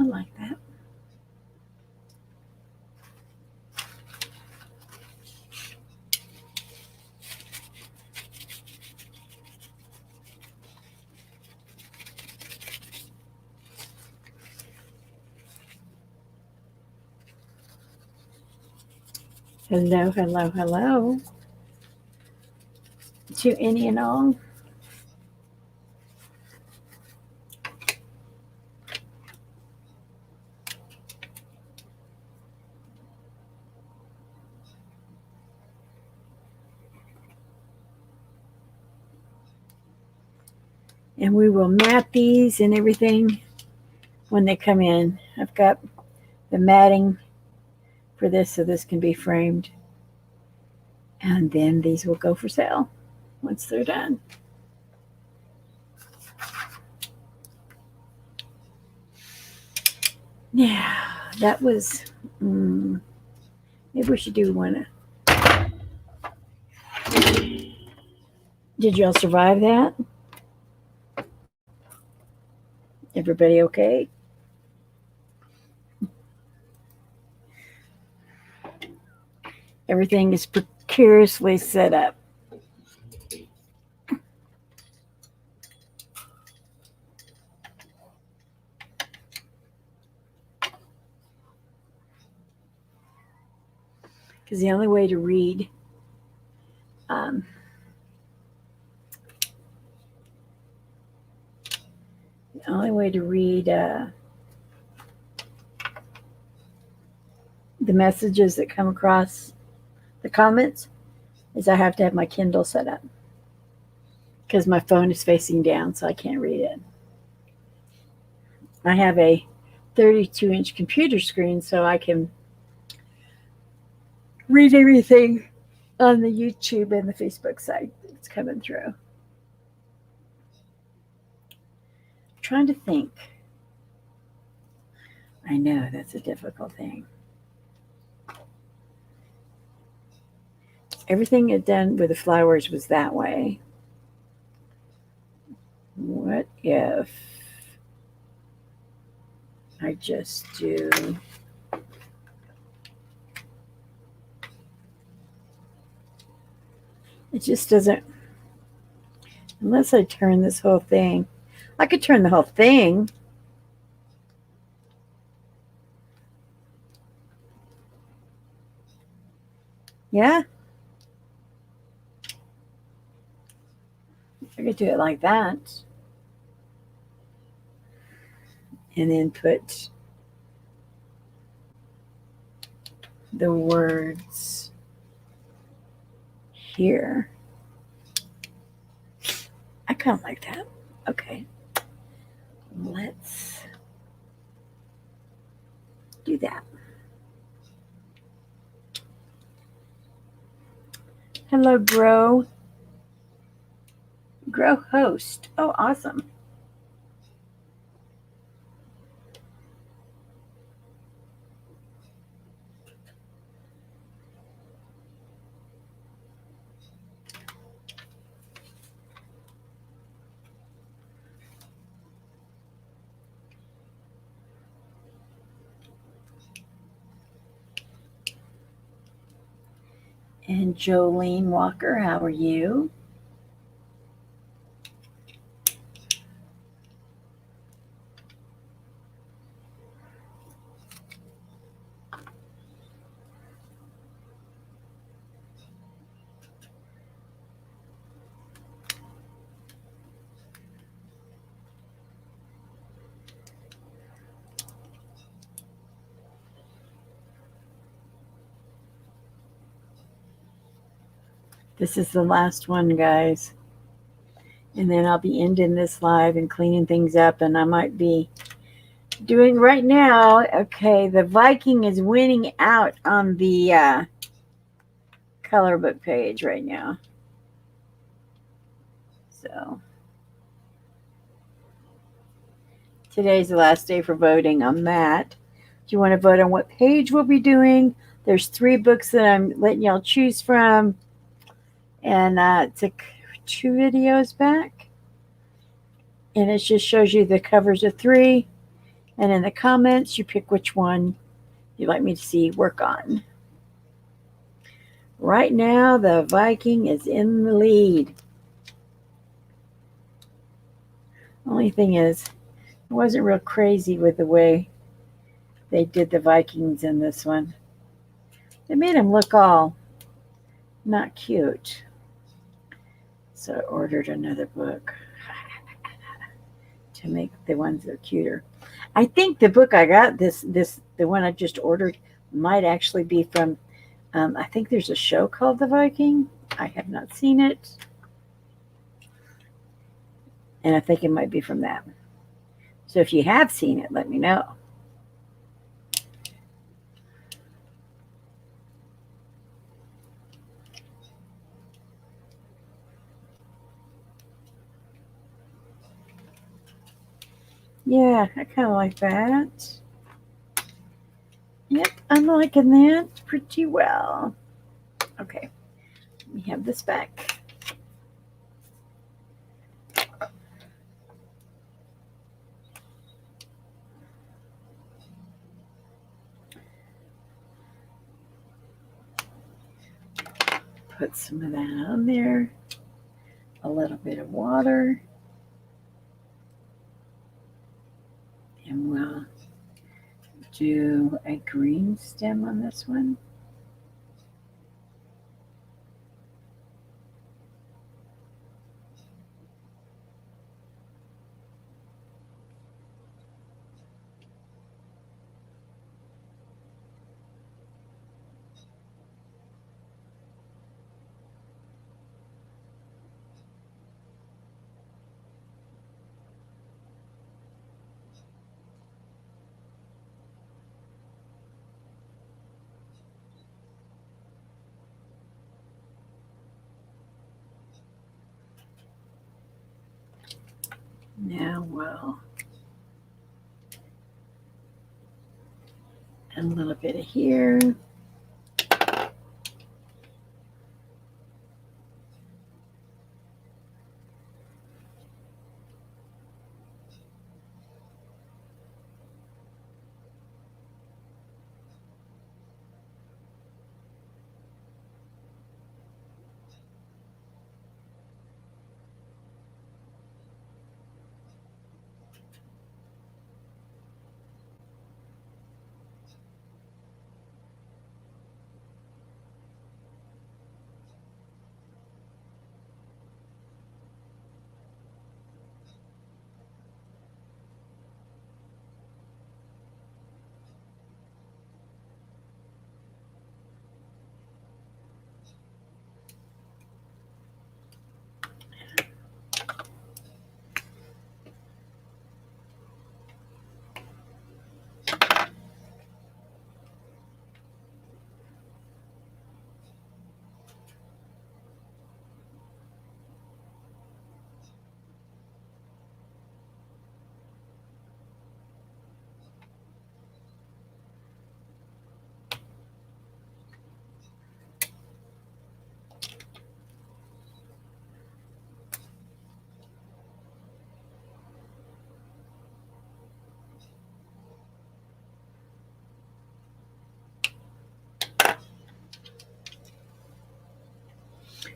I like that. Hello, hello, hello to any and all. And we will mat these and everything when they come in. I've got the matting for this so this can be framed. And then these will go for sale once they're done. Yeah, that was, maybe we should do one. Did y'all survive that? Everybody okay? Everything is precariously set up. Because the only way to read the messages that come across the comments is I have to have my Kindle set up because my phone is facing down, so I can't read it. I have a 32-inch computer screen, so I can read everything on the YouTube and the Facebook site that's coming through. I'm trying to think. I know that's a difficult thing. Everything I'd done with the flowers was that way. What if I just do it just doesn't, unless I turn this whole thing. I could turn the whole thing. Yeah. I could do it like that. And then put the words here. I kind of like that. Okay. Let's do that. Hello, Grow Host. Oh, awesome. And Jolene Walker, how are you? This is the last one, guys. And then I'll be ending this live and cleaning things up. And I might be doing right now. Okay, the Viking is winning out on the color book page right now. So today's the last day for voting on that. Do you want to vote on what page we'll be doing? There's 3 books that I'm letting y'all choose from. And took 2 videos back. And it just shows you the covers of 3. And in the comments, you pick which one you'd like me to see work on. Right now, the Viking is in the lead. Only thing is, I wasn't real crazy with the way they did the Vikings in this one. They made him look all not cute. So I ordered another book to make the ones that are cuter. I think the book I got, the one I just ordered, might actually be from, I think there's a show called The Viking. I have not seen it. And I think it might be from that. So if you have seen it, let me know. Yeah, I kind of like that. Yep, I'm liking that pretty well. Okay, let me have this back. Put some of that on there. A little bit of water. And we'll do a green stem on this one. Now we'll add a little bit of here.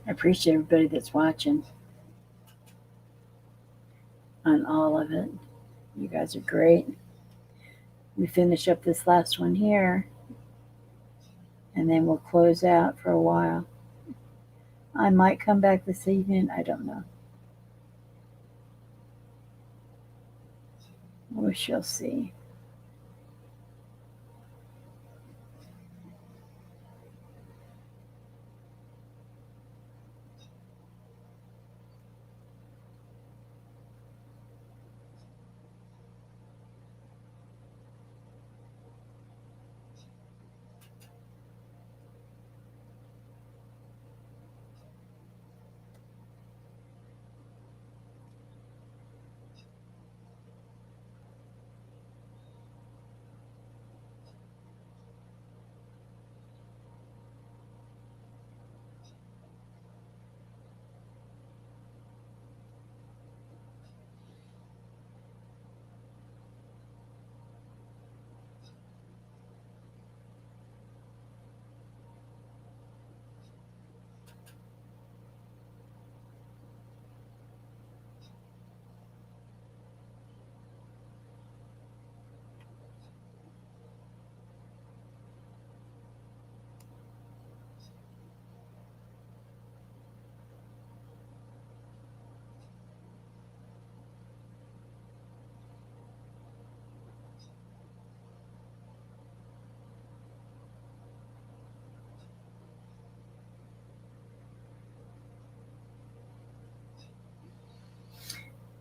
I appreciate everybody that's watching on all of it. You guys are great. We finish up this last one here, and then we'll close out for a while. I might come back this evening. I don't know. We shall see.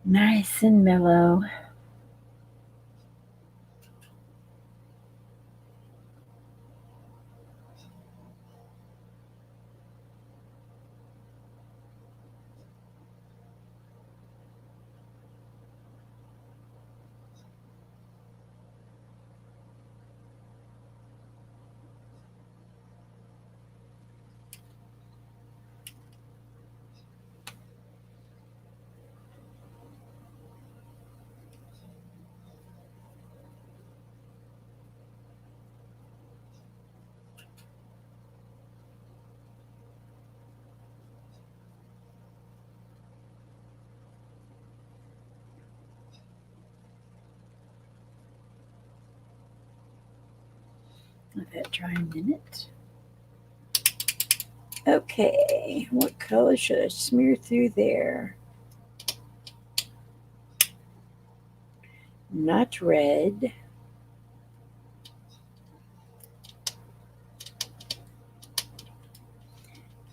Nice and mellow. Let that dry a minute. Okay, what color should I smear through there? Not red.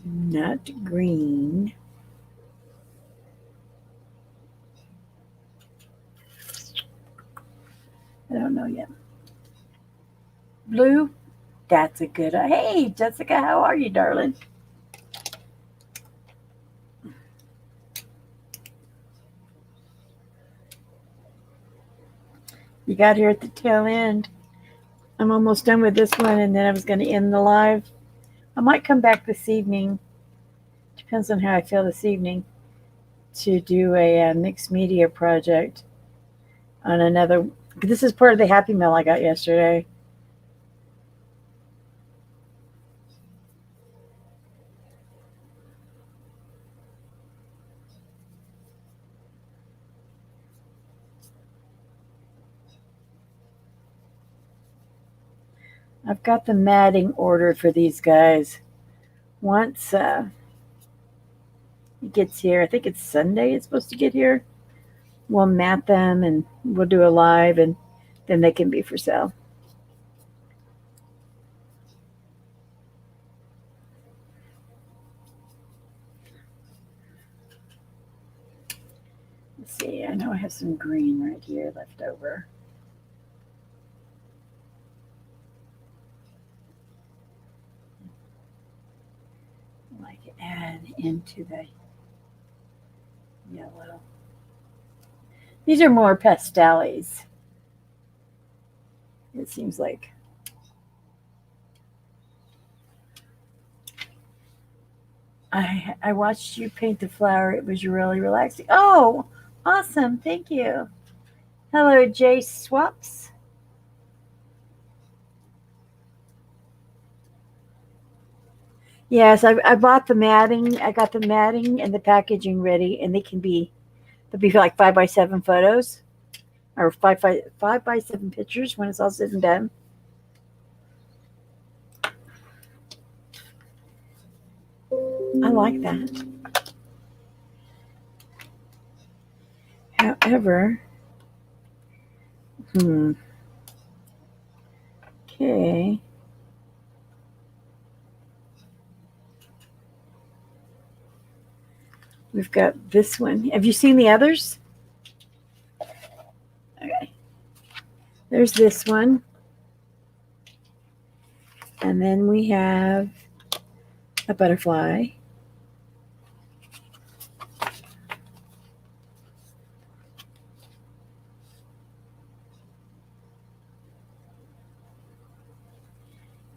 Not green. I don't know yet. Blue? That's a good. Hey, Jessica, how are you, darling? You got here at the tail end. I'm almost done with this one, and then I was going to end the live. I might come back this evening. Depends on how I feel this evening to do a mixed media project on another. This is part of the Happy Meal I got yesterday. I've got the matting ordered for these guys. Once it gets here, I think it's Sunday it's supposed to get here, we'll mat them and we'll do a live, and then they can be for sale. Let's see, I know I have some green right here left over. I can add into the yellow. These are more pastels, it seems like. I watched you paint the flower. It was really relaxing. Oh, awesome. Thank you. Hello, Jay Swaps. Yes, I bought the matting. I got the matting and the packaging ready, and they'll be like 5x7 photos, or 5x7 pictures when it's all said and done. I like that. However, okay. We've got this one. Have you seen the others? Okay. There's this one. And then we have a butterfly.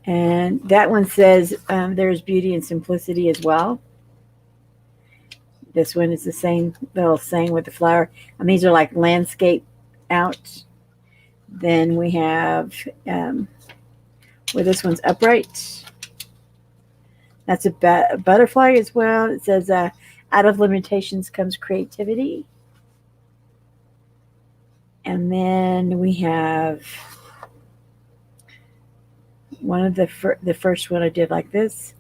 And that one says there's beauty and simplicity as well. This one is the same little saying with the flower. And these are like landscape out. Then we have where this one's upright. That's a butterfly as well. It says out of limitations comes creativity. And then we have one of the first one I did like this.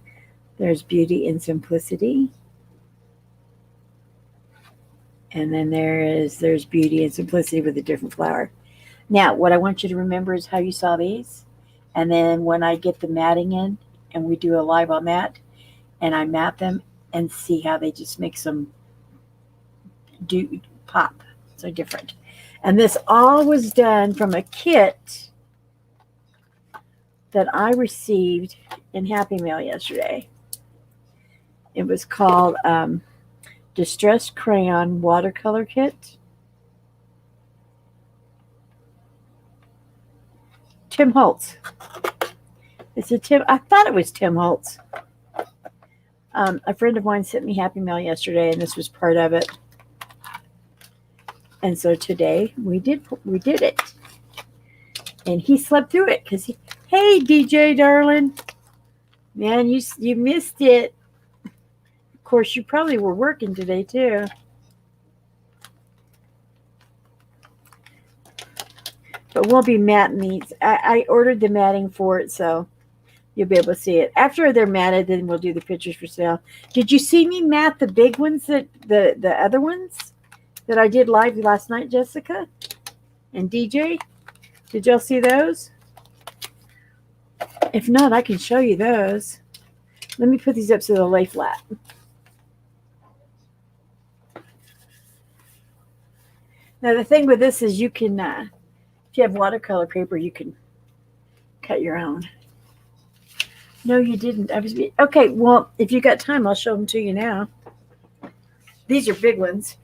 There's beauty and simplicity. And then there's beauty and simplicity with a different flower. Now, what I want you to remember is how you saw these. And then when I get the matting in and we do a live on that, and I mat them and see how they just make some pop. So different. And this all was done from a kit that I received in Happy Mail yesterday. It was called Distressed Crayon Watercolor Kit. Tim Holtz. It's a Tim. I thought it was Tim Holtz. A friend of mine sent me Happy Mail yesterday, and this was part of it. And so today we did it, and he slept through it because hey DJ darling, man, you missed it. Of course, you probably were working today too. But we'll be matting these. I ordered the matting for it, so you'll be able to see it. After they're matted, then we'll do the pictures for sale. Did you see me mat the big ones, that the other ones that I did live last night, Jessica and DJ? Did y'all see those? If not, I can show you those. Let me put these up so they'll lay flat. Now, the thing with this is you can, if you have watercolor paper, you can cut your own. No, you didn't. Okay, well, if you got time, I'll show them to you now. These are big ones.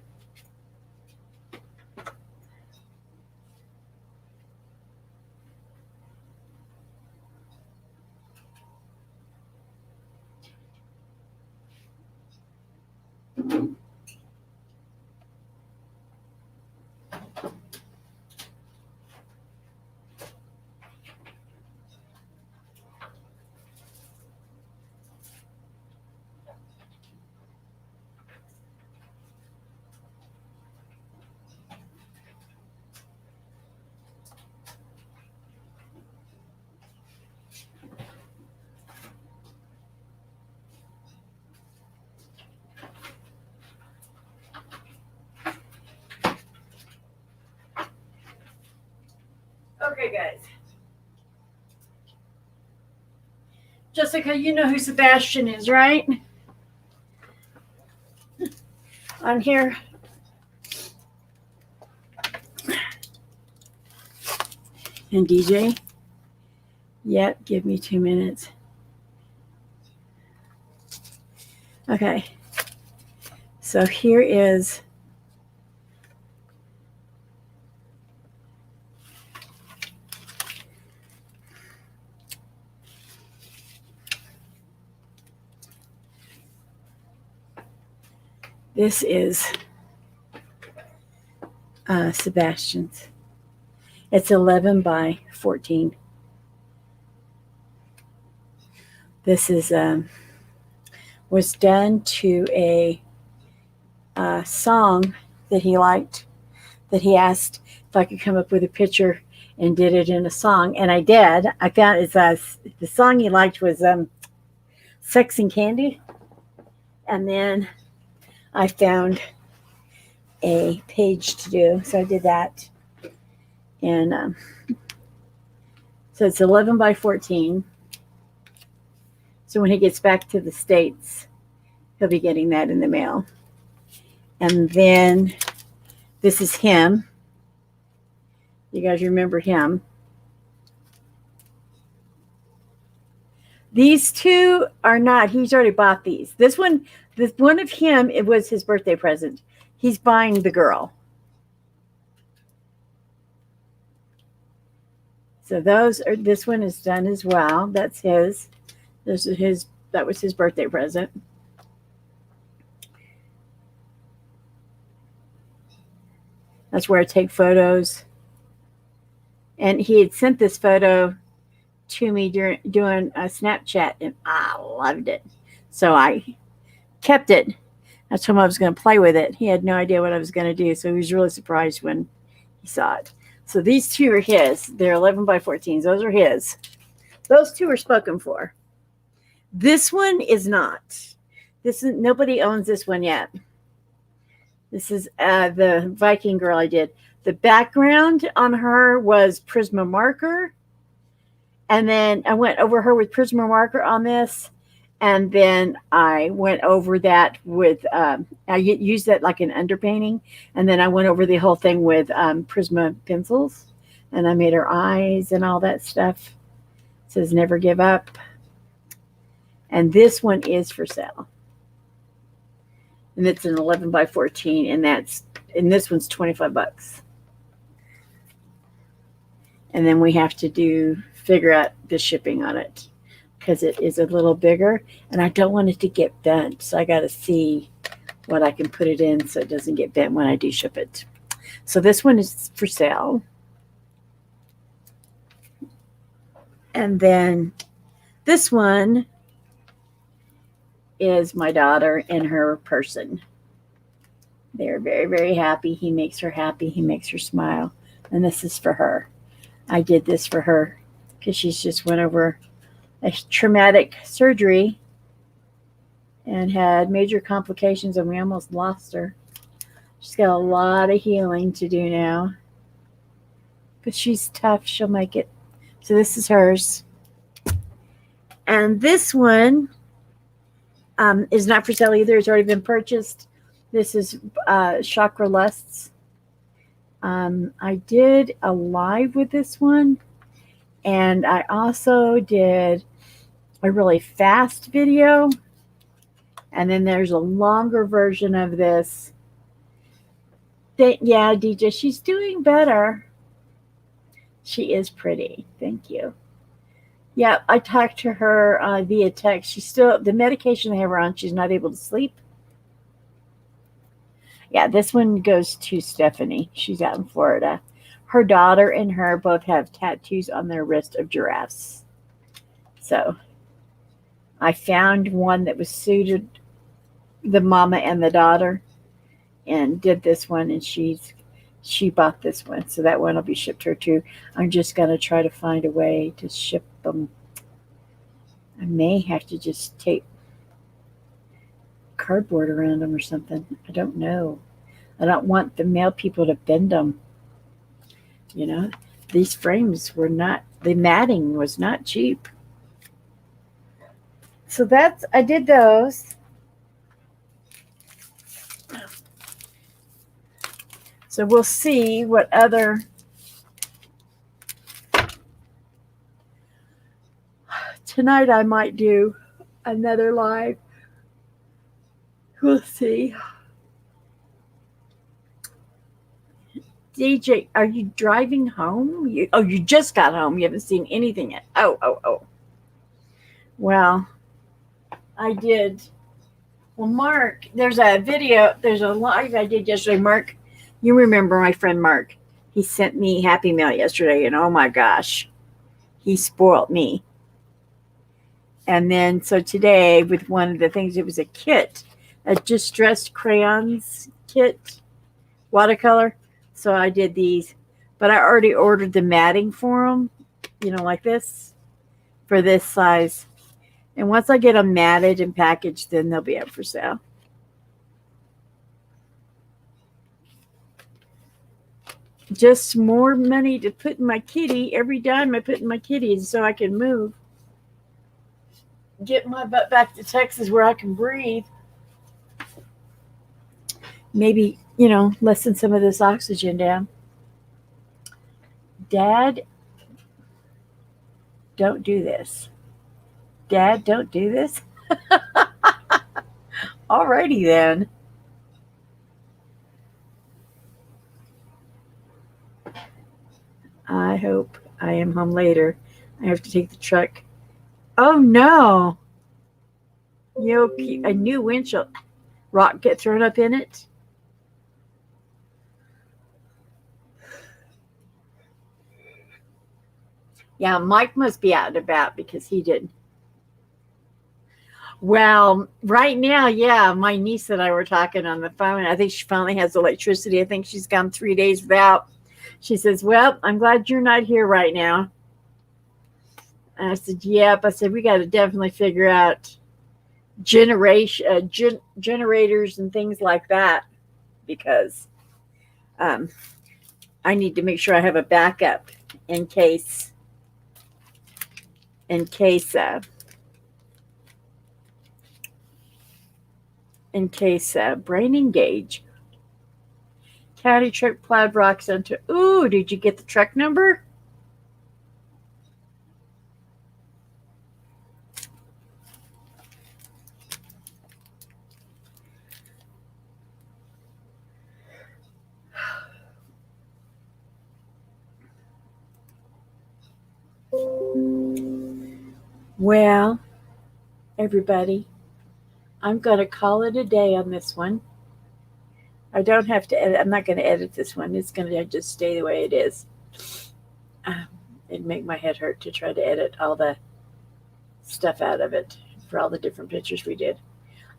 Okay, guys. Jessica, you know who Sebastian is, right? On here. And DJ? Yep, give me 2 minutes. Okay. So here is this is Sebastian's. It's 11 by 14. This is was done to a song that he liked, that he asked if I could come up with a picture and did it in a song, and I did. I found it's the song he liked was Sex and Candy, and then I found a page to do, so I did that. And so it's 11 by 14. So when he gets back to the States, he'll be getting that in the mail. And then this is him. You guys remember him. These two are not. He's already bought these. This one of him, it was his birthday present. He's buying the girl. So this one is done as well. That's his. That was his birthday present. That's where I take photos. And he had sent this photo to me doing a Snapchat, and I loved it. So I kept it. I told him I was going to play with it. He had no idea what I was going to do, so he was really surprised when he saw it. So these two are his. They're 11 by 14s. Those are his. Those two are spoken for. This one is not. Nobody owns this one yet. This is the Viking girl I did. The background on her was Prisma marker. And then I went over her with Prisma marker on this. And then I went over that with, I used that like an underpainting. And then I went over the whole thing with Prisma pencils. And I made her eyes and all that stuff. It says never give up. And this one is for sale. And it's an 11 by 14. And this one's 25 bucks. And then we have to figure out the shipping on it, because it is a little bigger and I don't want it to get bent. So I got to see what I can put it in so it doesn't get bent when I do ship it. So this one is for sale. And then this one is my daughter and her person. They're very, very happy. He makes her happy. He makes her smile. And this is for her. I did this for her because she's just went over a traumatic surgery and had major complications, and we almost lost her. She's got a lot of healing to do now, but she's tough. She'll make it. So this is hers. And this one is not for sale either. It's already been purchased. This is Chakra Lusts. I did a live with this one, and I also did a really fast video, and then there's a longer version of this. Yeah, DJ, she's doing better. She is pretty. Thank you. Yeah, I talked to her via text. She's still, the medication they have her on, she's not able to sleep. Yeah, this one goes to Stephanie. She's out in Florida. Her daughter and her both have tattoos on their wrist of giraffes. So I found one that was suited the mama and the daughter and did this one, and she bought this one. So that one will be shipped to her too. I'm just going to try to find a way to ship them. I may have to just tape cardboard around them or something. I don't know. I don't want the mail people to bend them. You know, these frames were not, the matting was not cheap. So I did those. So we'll see what other tonight I might do another live. We'll see. DJ, are you driving home? You just got home. You haven't seen anything yet. Oh. Well, I did. Well, Mark, there's a live I did yesterday. Mark, you remember my friend Mark. He sent me Happy Mail yesterday, and oh my gosh, he spoiled me. And then, so today, with one of the things, it was a kit, a distressed crayons kit, watercolor. So I did these, but I already ordered the matting for them, like this, for this size. And once I get them matted and packaged, then they'll be up for sale. Just more money to put in my kitty. Every dime I put in my kitty is so I can move. Get my butt back to Texas where I can breathe. Maybe, lessen some of this oxygen down. Dad, don't do this. Dad, don't do this. Alrighty then. I hope I am home later. I have to take the truck. Oh no. A new windshield. Rock get thrown up in it. Yeah, Mike must be out and about because he didn't. Well, right now, yeah, my niece and I were talking on the phone. I think she finally has electricity. I think she's gone 3 days without. She says, well, I'm glad you're not here right now. And I said, yep. I said, we got to definitely figure out generators and things like that, because I need to make sure I have a backup in case in case brain engage. County truck plowed rocks onto. Ooh, did you get the truck number? Well, everybody, I'm going to call it a day on this one. I don't have to edit. I'm not going to edit this one. It's going to just stay the way it is. Um, it'd make my head hurt to try to edit all the stuff out of it for all the different pictures we did.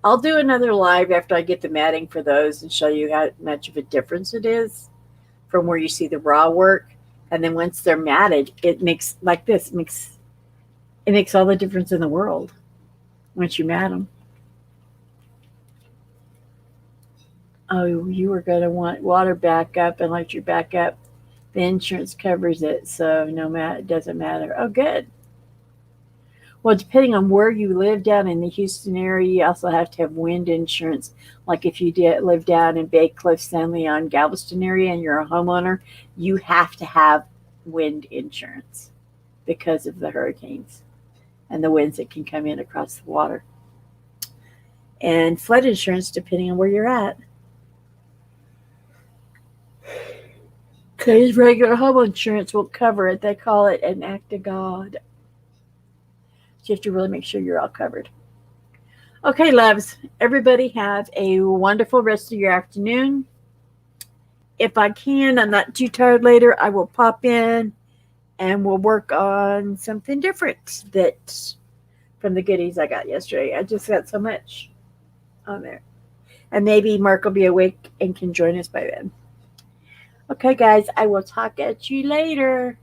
I'll do another live after I get the matting for those and show you how much of a difference it is from where you see the raw work. And then once they're matted, it makes like this. It makes all the difference in the world once you mat them. Oh, you are going to want water backup and electric backup. The insurance covers it, so it doesn't matter. Oh, good. Well, depending on where you live down in the Houston area, you also have to have wind insurance. Like if you live down in Bay Cliff, San Leon, Galveston area, and you're a homeowner, you have to have wind insurance because of the hurricanes and the winds that can come in across the water. And flood insurance, depending on where you're at. Because regular home insurance will cover it. They call it an act of God. So you have to really make sure you're all covered. Okay, loves. Everybody have a wonderful rest of your afternoon. If I can, I'm not too tired later, I will pop in and we'll work on something different that from the goodies I got yesterday. I just got so much on there. And maybe Mark will be awake and can join us by then. Okay, guys, I will talk at you later.